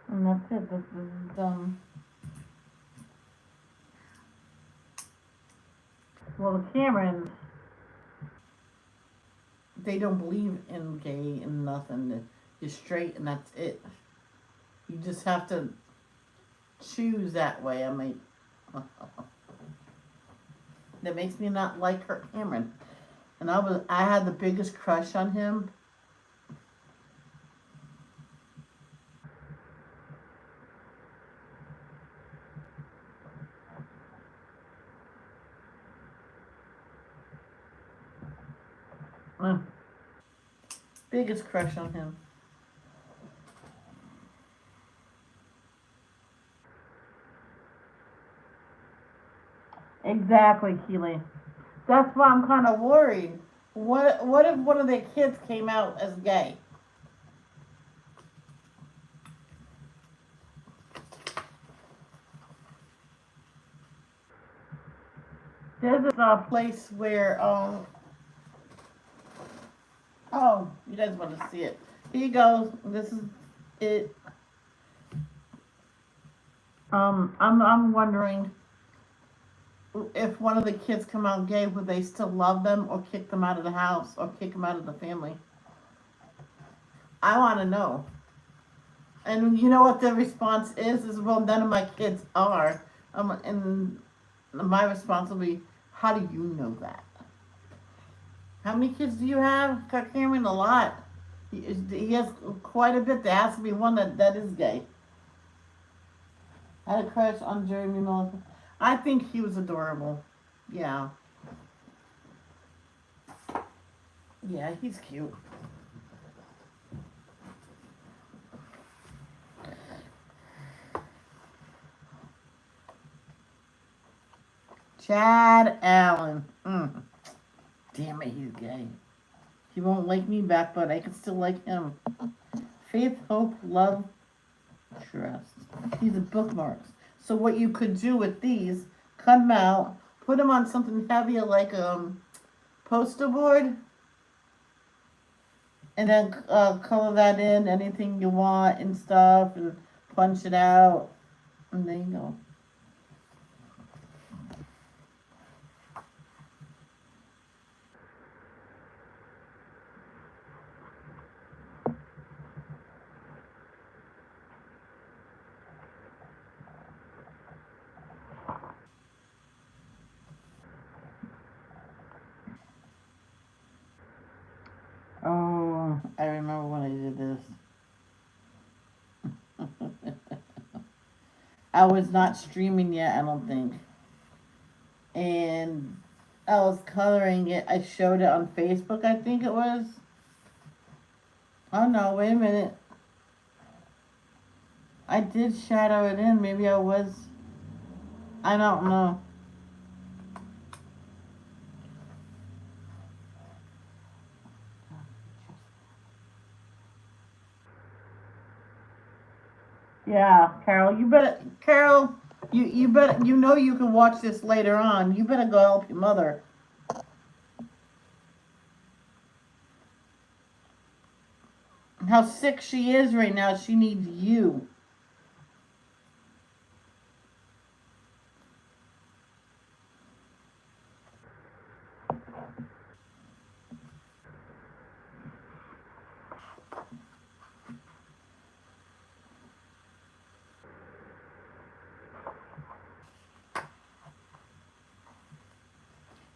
And that's it. This is well, the Camerons, they don't believe in gay and nothing. You're straight and that's it. You just have to choose that way. I mean, that makes me not like Kirk Cameron. And I had the biggest crush on him. Uh, biggest crush on him. Exactly, Keely. That's why I'm kind of worried. What if one of their kids came out as gay? There's a place where oh, you guys want to see it. Here you go. This is it. I'm wondering if one of the kids come out gay, would they still love them or kick them out of the house or kick them out of the family? I want to know. And you know what the response is? Is well, none of my kids are. And my response will be, how do you know that? How many kids do you have, Cameron? A lot. He has quite a bit. There has to be one that is gay. I had a crush on Jeremy Miller. I think he was adorable. Yeah. Yeah, he's cute. Chad Allen. Damn it, he's gay. He won't like me back, but I can still like him. Faith, hope, love, trust. These are bookmarks. So what you could do with these, cut them out, put them on something heavier like poster board, and then color that in anything you want and stuff, and punch it out, and there you go. Oh, I remember when I did this. I was not streaming yet, I don't think. And I was coloring it. I showed it on Facebook, I think it was. Oh no, wait a minute. I did shadow it in. Maybe I was. I don't know. Yeah, Carol, you better. Carol, you better. You know you can watch this later on. You better go help your mother. How sick she is right now. She needs you.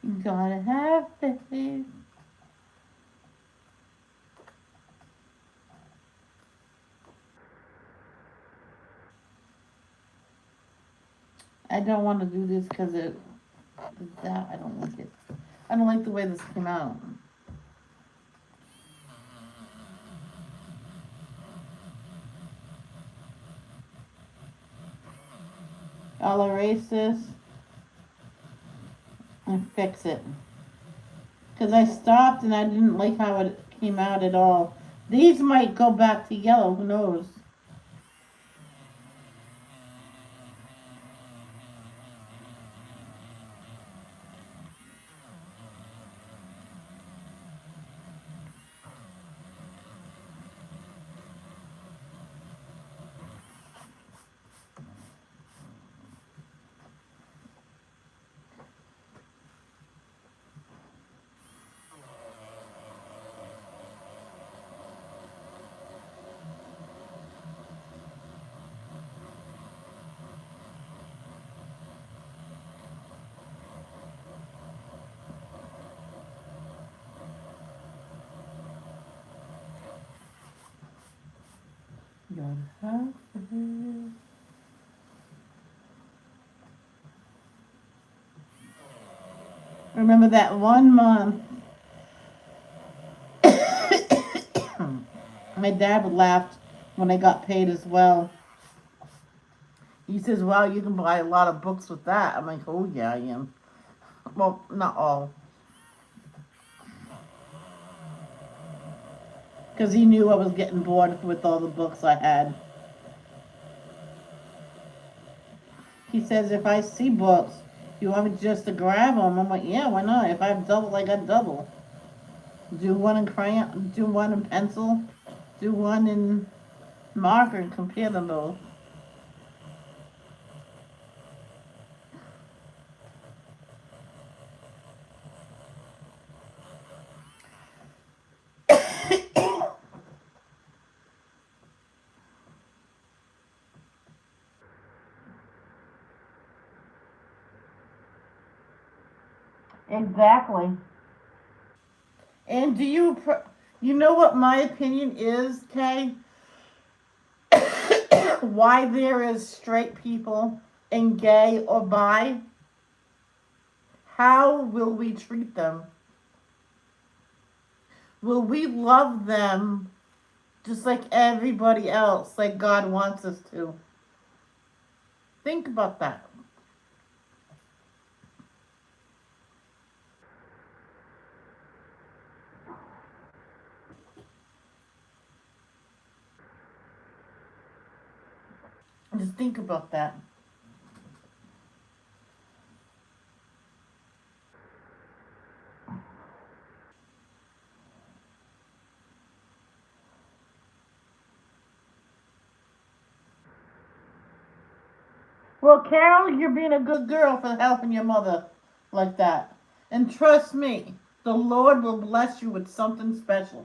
You gotta have faith. I don't want to do this because that. I don't like it. I don't like the way this came out. I'll erase this and fix it. Because I stopped and I didn't like how it came out at all. These might go back to yellow, who knows? Gotta have it. Remember that one month my dad laughed when I got paid as well. He says, "Well, you can buy a lot of books with that." I'm like, "Oh yeah, I am." Well, not all, because he knew I was getting bored with all the books I had. He says, "If I see books, you want me just to grab them?" I'm like, "Yeah, why not? If I have double, I got double. Do one in crayon, do one in pencil, do one in marker, and compare them both." Exactly. And you know what my opinion is, Kay? Why there is straight people and gay or bi? How will we treat them? Will we love them just like everybody else, like God wants us to? Think about that. Just think about that. Well, Carol, you're being a good girl for helping your mother like that. And trust me, the Lord will bless you with something special.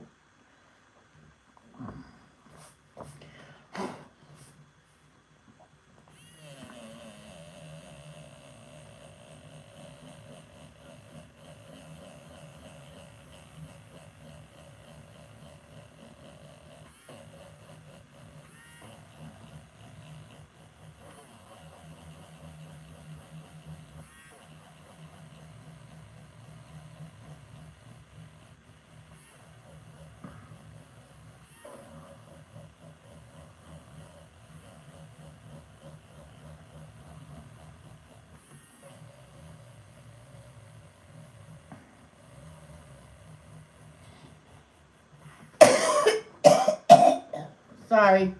Sorry.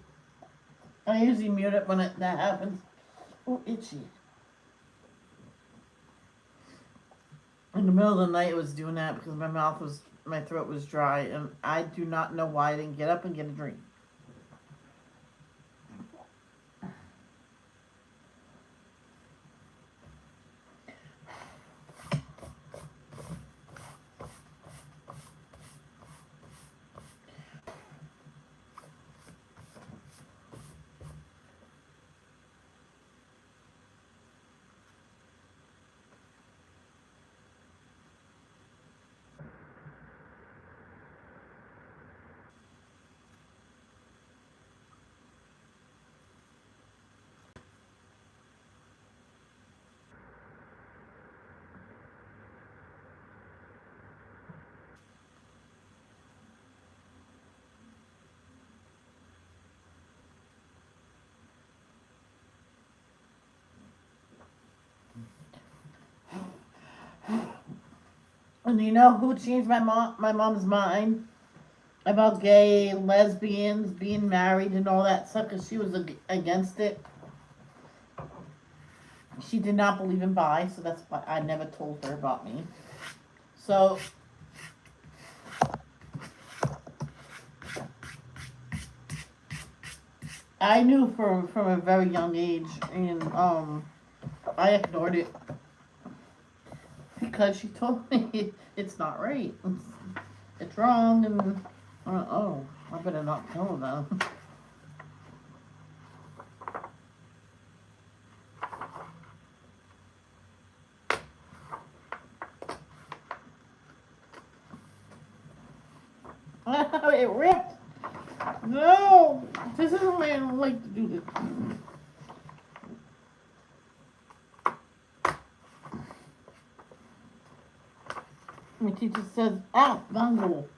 I usually mute it when that happens. Oh, itchy. In the middle of the night, it was doing that because my throat was dry, and I do not know why I didn't get up and get a drink. And you know who changed my mom's mind about gay, lesbians, being married, and all that stuff? Because she was against it. She did not believe in bi, so that's why I never told her about me. So I knew from a very young age, and I ignored it because she told me it's not right, it's wrong, and oh, I better not tell them. It ripped. No. No! This isn't why I don't like to do this. My teacher says, ow, bungle.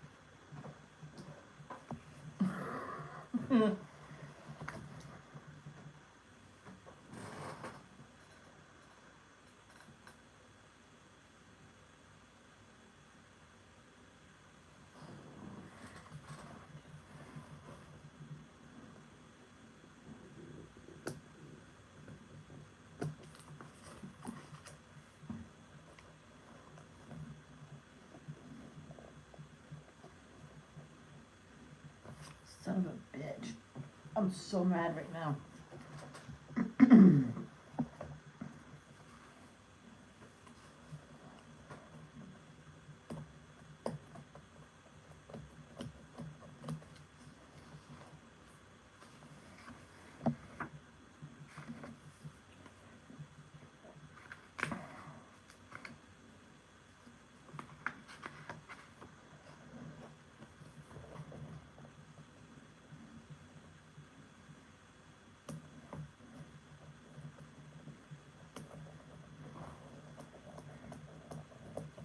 Son of a bitch. I'm so mad right now.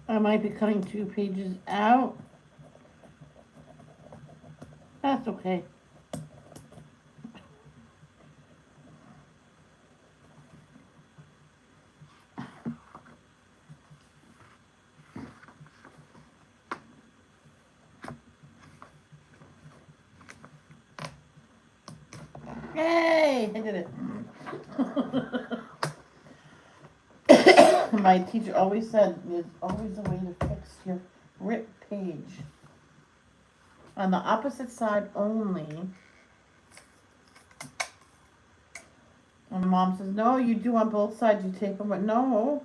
I might be cutting 2 pages out. That's okay. Yay! I did it. My teacher always said there's always a way to fix your ripped page. On the opposite side only. And mom says, no, you do on both sides, you tape them. But no,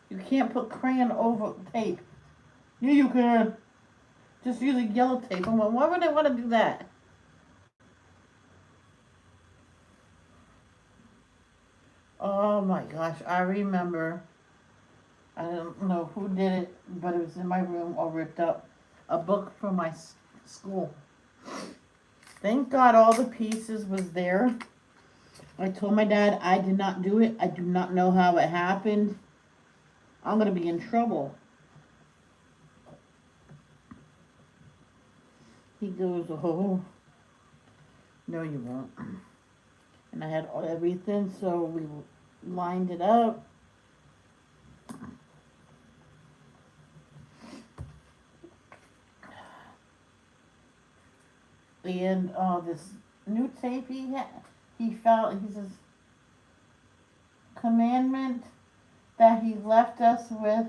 you can't put crayon over tape. Yeah, you can. Just using yellow tape. I'm like, why would I want to do that? Oh my gosh, I remember. I don't know who did it, but it was in my room all ripped up. A book from my school. Thank God all the pieces was there. I told my dad I did not do it. I do not know how it happened. I'm going to be in trouble. He goes, oh, no you won't. And I had everything, so we lined it up. And this new tape he felt, he says, commandment that he left us with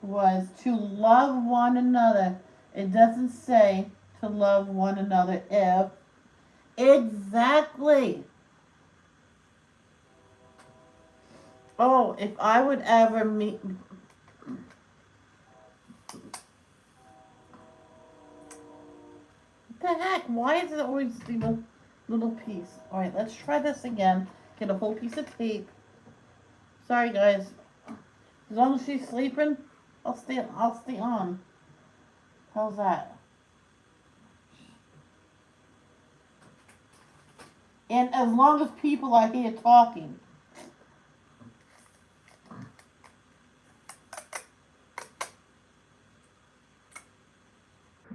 was to love one another. It doesn't say to love one another if. Exactly. Oh, if I would ever meet. What the heck? Why is it always the little piece? Alright, let's try this again. Get a whole piece of tape. Sorry guys. As long as she's sleeping, I'll stay on. How's that? And as long as people are here talking.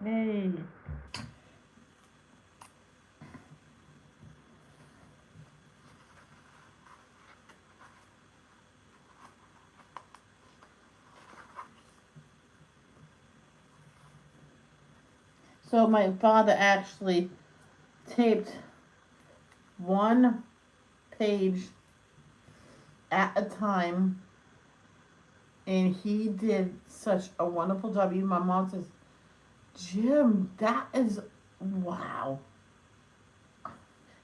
Hey. So my father actually taped one page at a time, and he did such a wonderful job. Even my mom says, Jim, that is wow.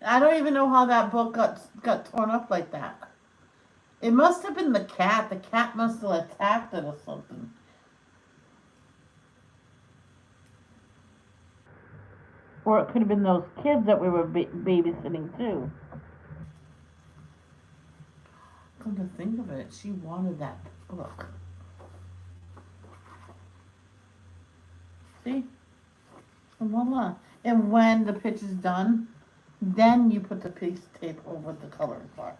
I don't even know how that book got torn up like that. It must have been the cat. The cat must have attacked it or something. Or it could have been those kids that we were babysitting too. Come to think of it, she wanted that book. See? Voila. And when the pitch is done, then you put the piece of tape over the coloring part.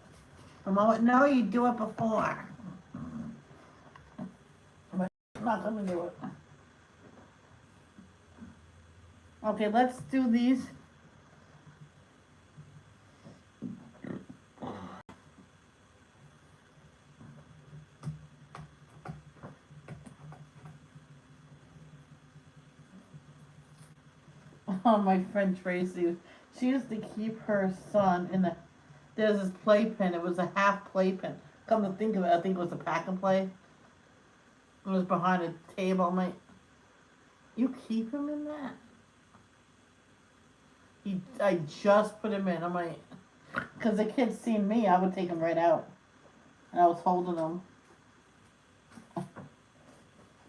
No, you do it before. But I'm not gonna do it. Okay, let's do these. Oh, my friend Tracy, she used to keep her son in the. There's this playpen. It was a half playpen. Come to think of it, I think it was a pack and play. It was behind a table. I'm like, you keep him in that? I just put him in. I'm like, because the kids seen me, I would take him right out, and I was holding him.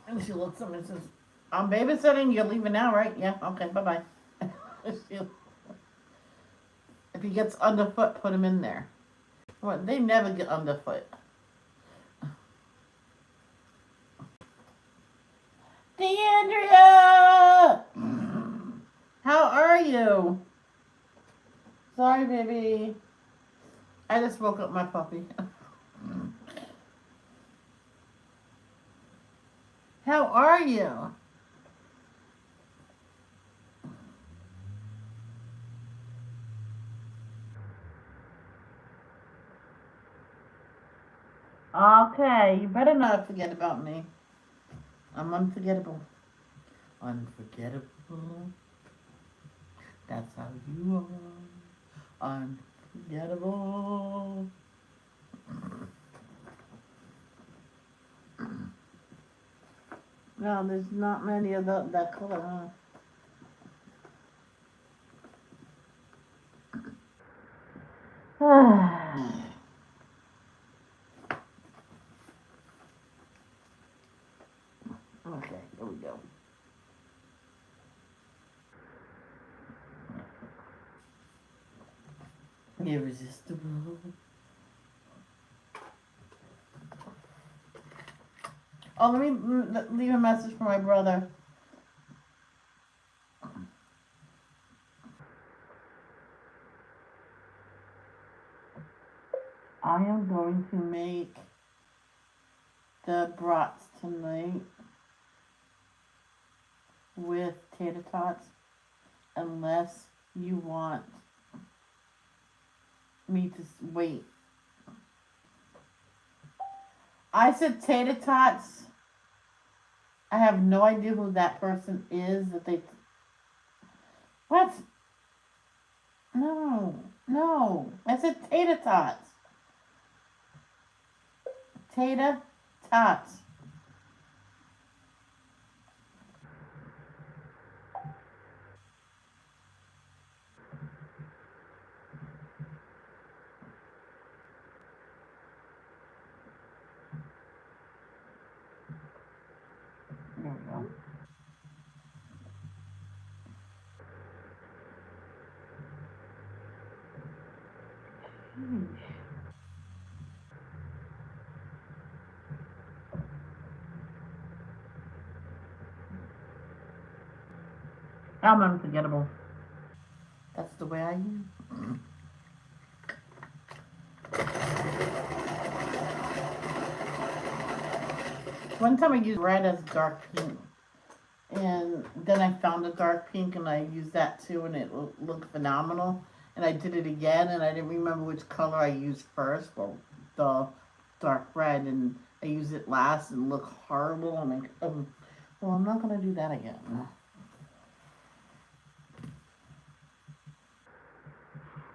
And she looks at me and says, "I'm babysitting. You're leaving now, right? Yeah. Okay. Bye bye." If he gets underfoot, put him in there. What? They never get underfoot. Deandria! How are you? Sorry, baby. I just woke up my puppy. How are you? Okay, you better not forget about me. I'm unforgettable. Unforgettable. That's how you are. Unforgettable. No, there's not many of that color, huh? Okay, here we go. Irresistible. Oh, let me leave a message for my brother. I am going to make the brats tonight with tater tots, unless you want me to wait. I said tater tots. I have no idea who that person is that they. What? No, no. I said tater tots. Tater tots. There we go. Sheesh. I'm unforgettable. That's the way I am. One time I used red as dark pink. And then I found a dark pink and I used that too and it looked phenomenal. And I did it again and I didn't remember which color I used first. Well, the dark red, and I used it last and it looked horrible. I'm like, well, I'm not going to do that again.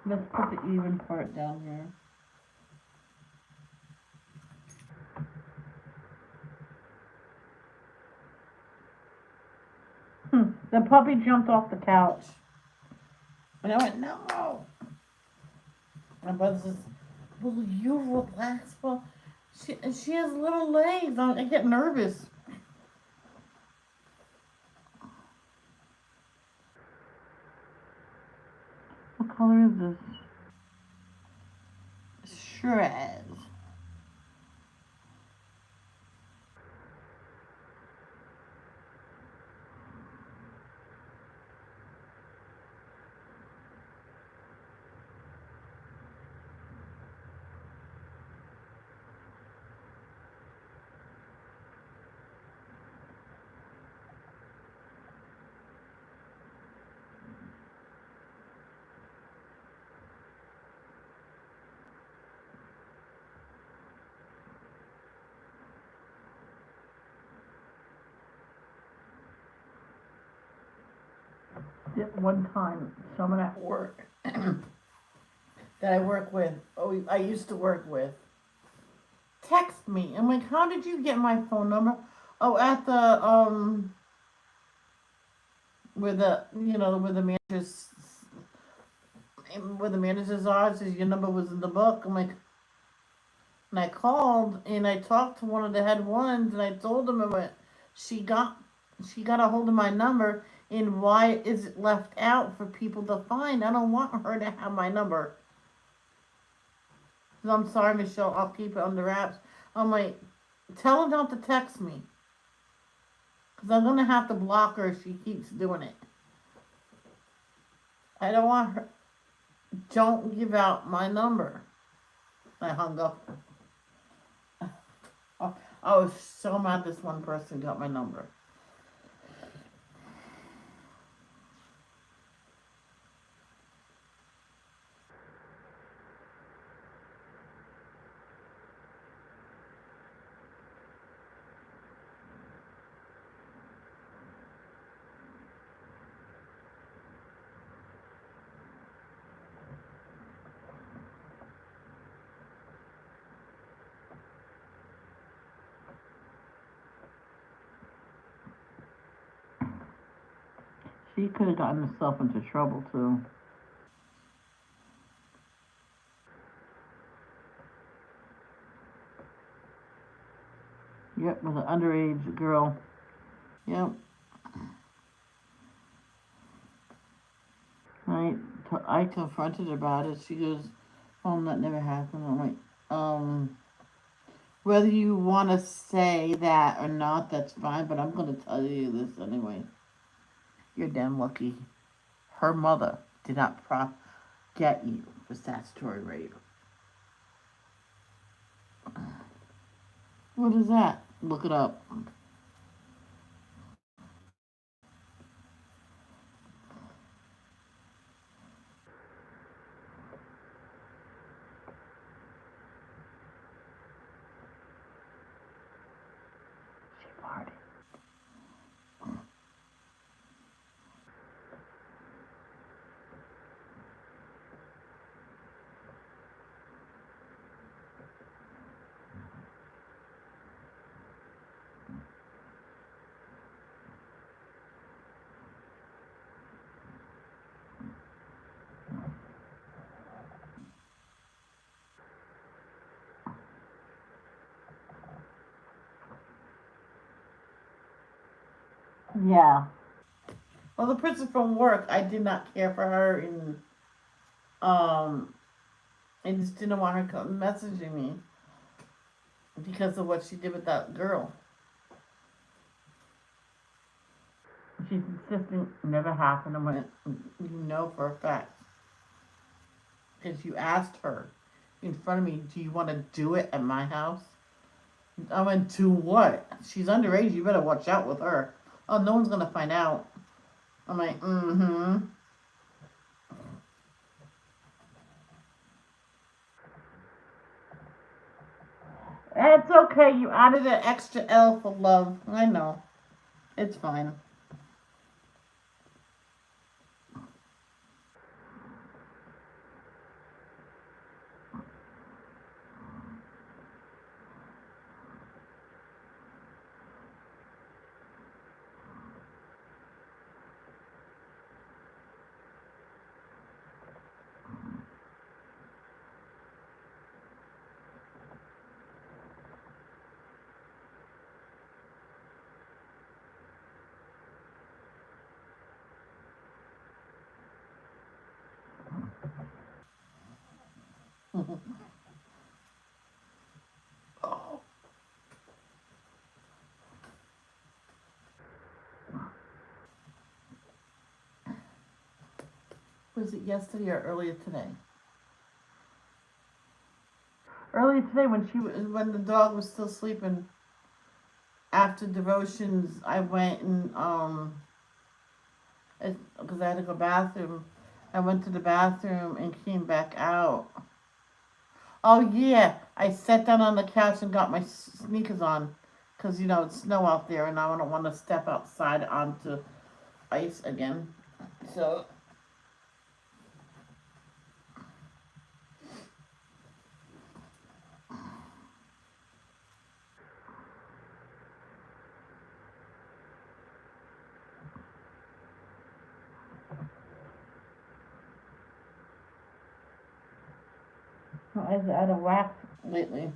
Let's put the even part down here. The puppy jumped off the couch. And I went, no. My brother says, will you relax? Well, she has little legs. I get nervous. What color is this? Shreds. Did one time, someone at work that I work with, I used to work with, text me. I'm like, how did you get my phone number? Oh, at the where the where the managers are, says your number was in the book. I'm like, and I called and I talked to one of the head ones and I told them about she got she got a hold of my number and why is it left out for people to find? I don't want her to have my number. So I'm sorry, Michelle. I'll keep it under wraps. I'm like, tell her not to text me because I'm gonna have to block her if she keeps doing it. I don't want her. Don't give out my number. I hung up. I was so mad this one person got my number. She could have gotten herself into trouble too. Yep, with an underage girl. Yep. I confronted her about it. She goes, "Oh, that never happened." I'm like, whether you want to say that or not, that's fine. But I'm gonna tell you this anyway. You're damn lucky. Her mother did not get you for statutory rape. What is that? Look it up. She farted. Yeah. Well, the person from work, I did not care for her, and I just didn't want her messaging me because of what she did with that girl. She's insisting it never happened. I went, you know for a fact, because you asked her in front of me, do you want to do it at my house? I went, to what? She's underage. You better watch out with her. Oh, no one's gonna find out. I'm like, mm-hmm. It's okay. You added an extra L for love. I know. It's fine. Oh. Was it yesterday or earlier today? Earlier today, when the dog was still sleeping. After devotions, I went and because I had to go bathroom. I went to the bathroom and came back out. Oh yeah, I sat down on the couch and got my sneakers on, because it's snow out there and I don't want to step outside onto ice again. So I was out of whack lately.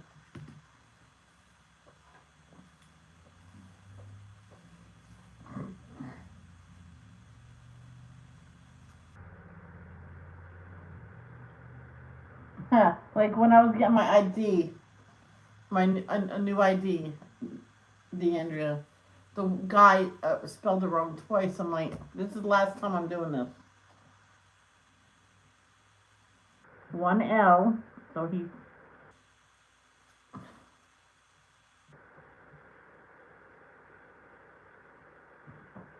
Huh, like when I was getting my ID, a new ID, D'Andrea, the guy spelled it wrong twice. I'm like, this is the last time I'm doing this. One L, so he.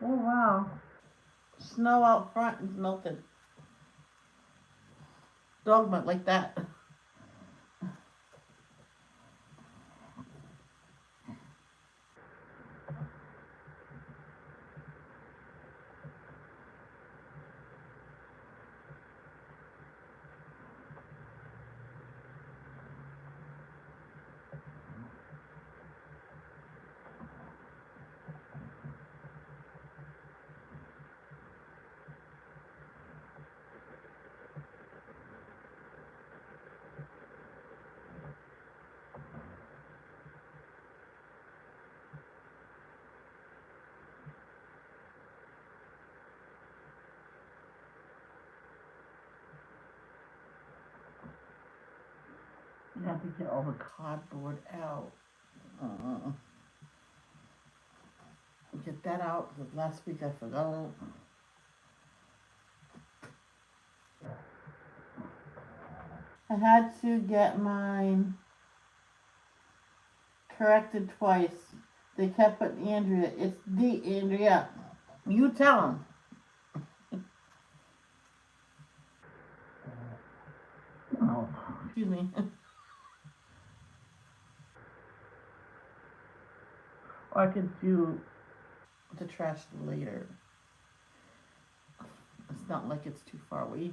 Oh wow, snow out front is melted. Dog might like that. You have to get all the cardboard out. Uh, get that out because last week I forgot. I had to get mine corrected twice. They kept putting Andrea. It's the Andrea. You tell them. Oh, excuse me. Or I could do the trash later. It's not like it's too far away.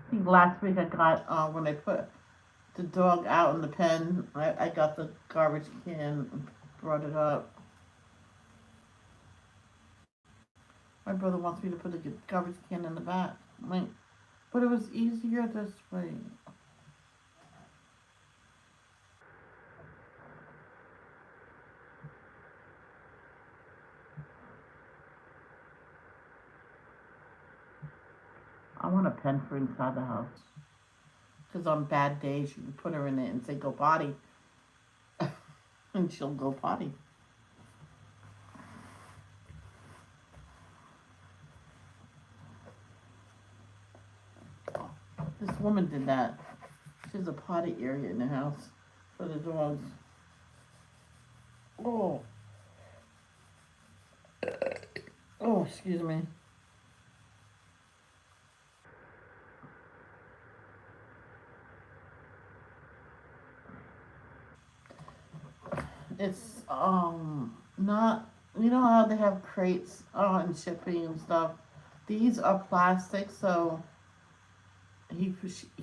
I think last week I got when I put the dog out in the pen, I got the garbage can and brought it up. My brother wants me to put the garbage can in the back. I'm like, but it was easier this way. I want a pen for inside the house. Because on bad days, you can put her in it and say, go potty. And she'll go potty. This woman did that. She has a potty area in the house for the dogs. Oh. Oh, excuse me. It's not, you know how they have crates and shipping and stuff. These are plastic, so he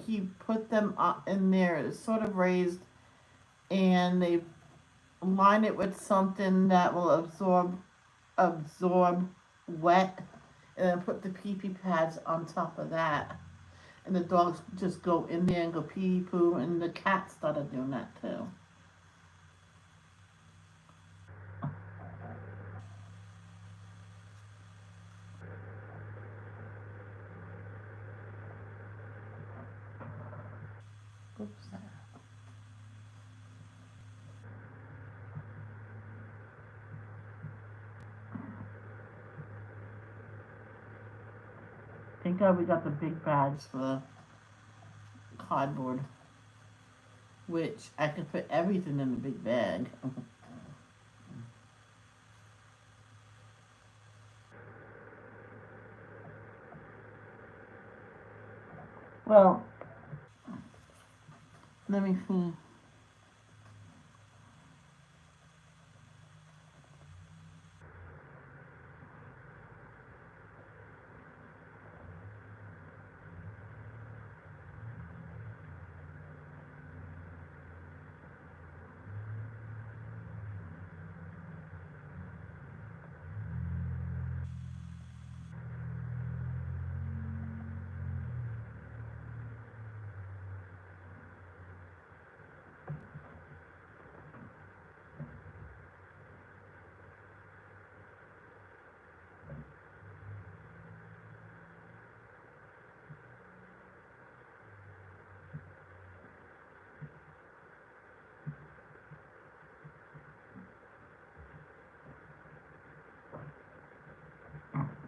he put them in there. It's sort of raised, and they line it with something that will absorb wet, and then put the pee pee pads on top of that. And the dogs just go in there and go pee poo, and the cat started doing that too. Oops. Thank God we got the big bags for the cardboard, which I could put everything in the big bag. Well, let me see.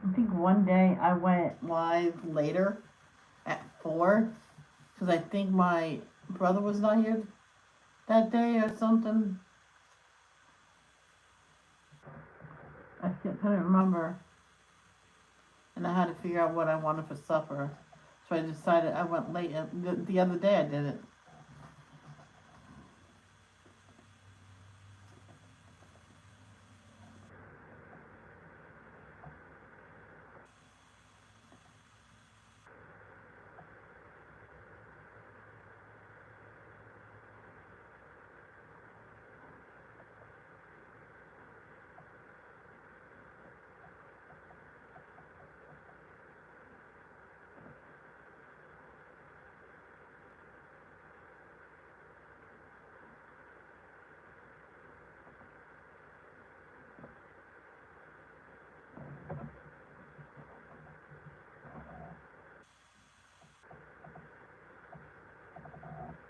I think one day I went live later at 4 because I think my brother was not here that day or something. Couldn't remember. And I had to figure out what I wanted for supper. So I decided I went late. The other day I did it.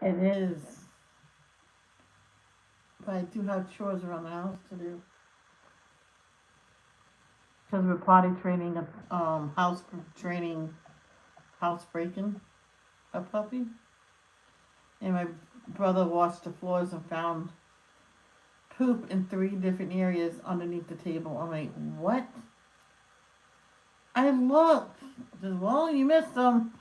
It is. But I do have chores around the house to do. Because we're potty training house breaking a puppy. And my brother washed the floors and found poop in 3 different areas underneath the table. I'm like, what? I looked. I said, well, you missed them.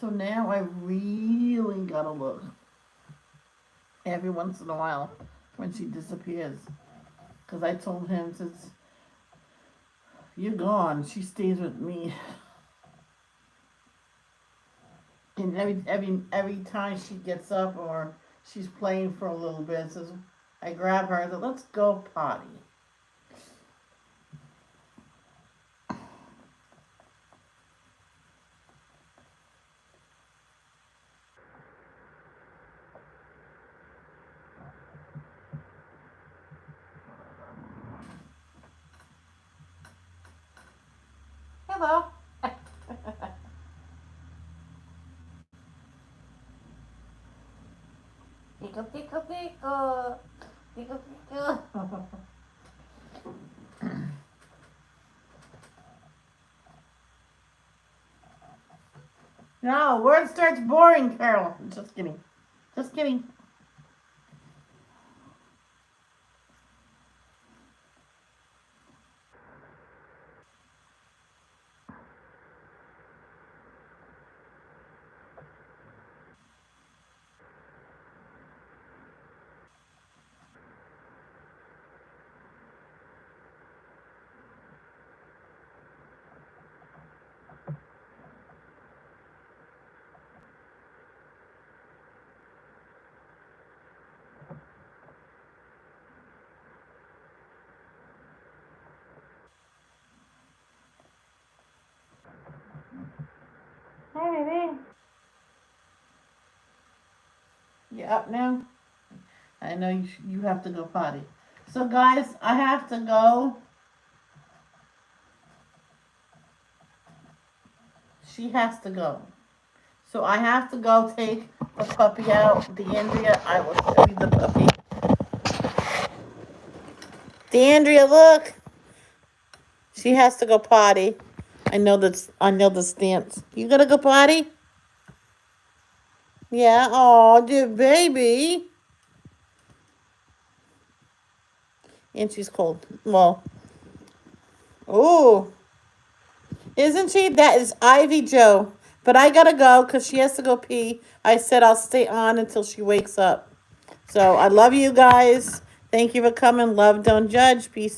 So now I really gotta look every once in a while when she disappears. Because I told him, since you're gone, she stays with me. And every time she gets up or she's playing for a little bit, says, I grab her and say, let's go potty. Hello. Tickle, tickle, tickle. Tickle, tickle. No, word starts boring, Carol. Just kidding. Just kidding. Hey, baby. You up now? I know you have to go potty. So, guys, I have to go. She has to go. So I have to go take the puppy out. DeAndrea, I will show you the puppy. DeAndrea, look. She has to go potty. I know the stance. You gonna go potty? Yeah. Oh, dear baby. And she's cold. Well. Oh. Isn't she? That is Ivy Joe. But I gotta go because she has to go pee. I said I'll stay on until she wakes up. So I love you guys. Thank you for coming. Love, don't judge. Peace.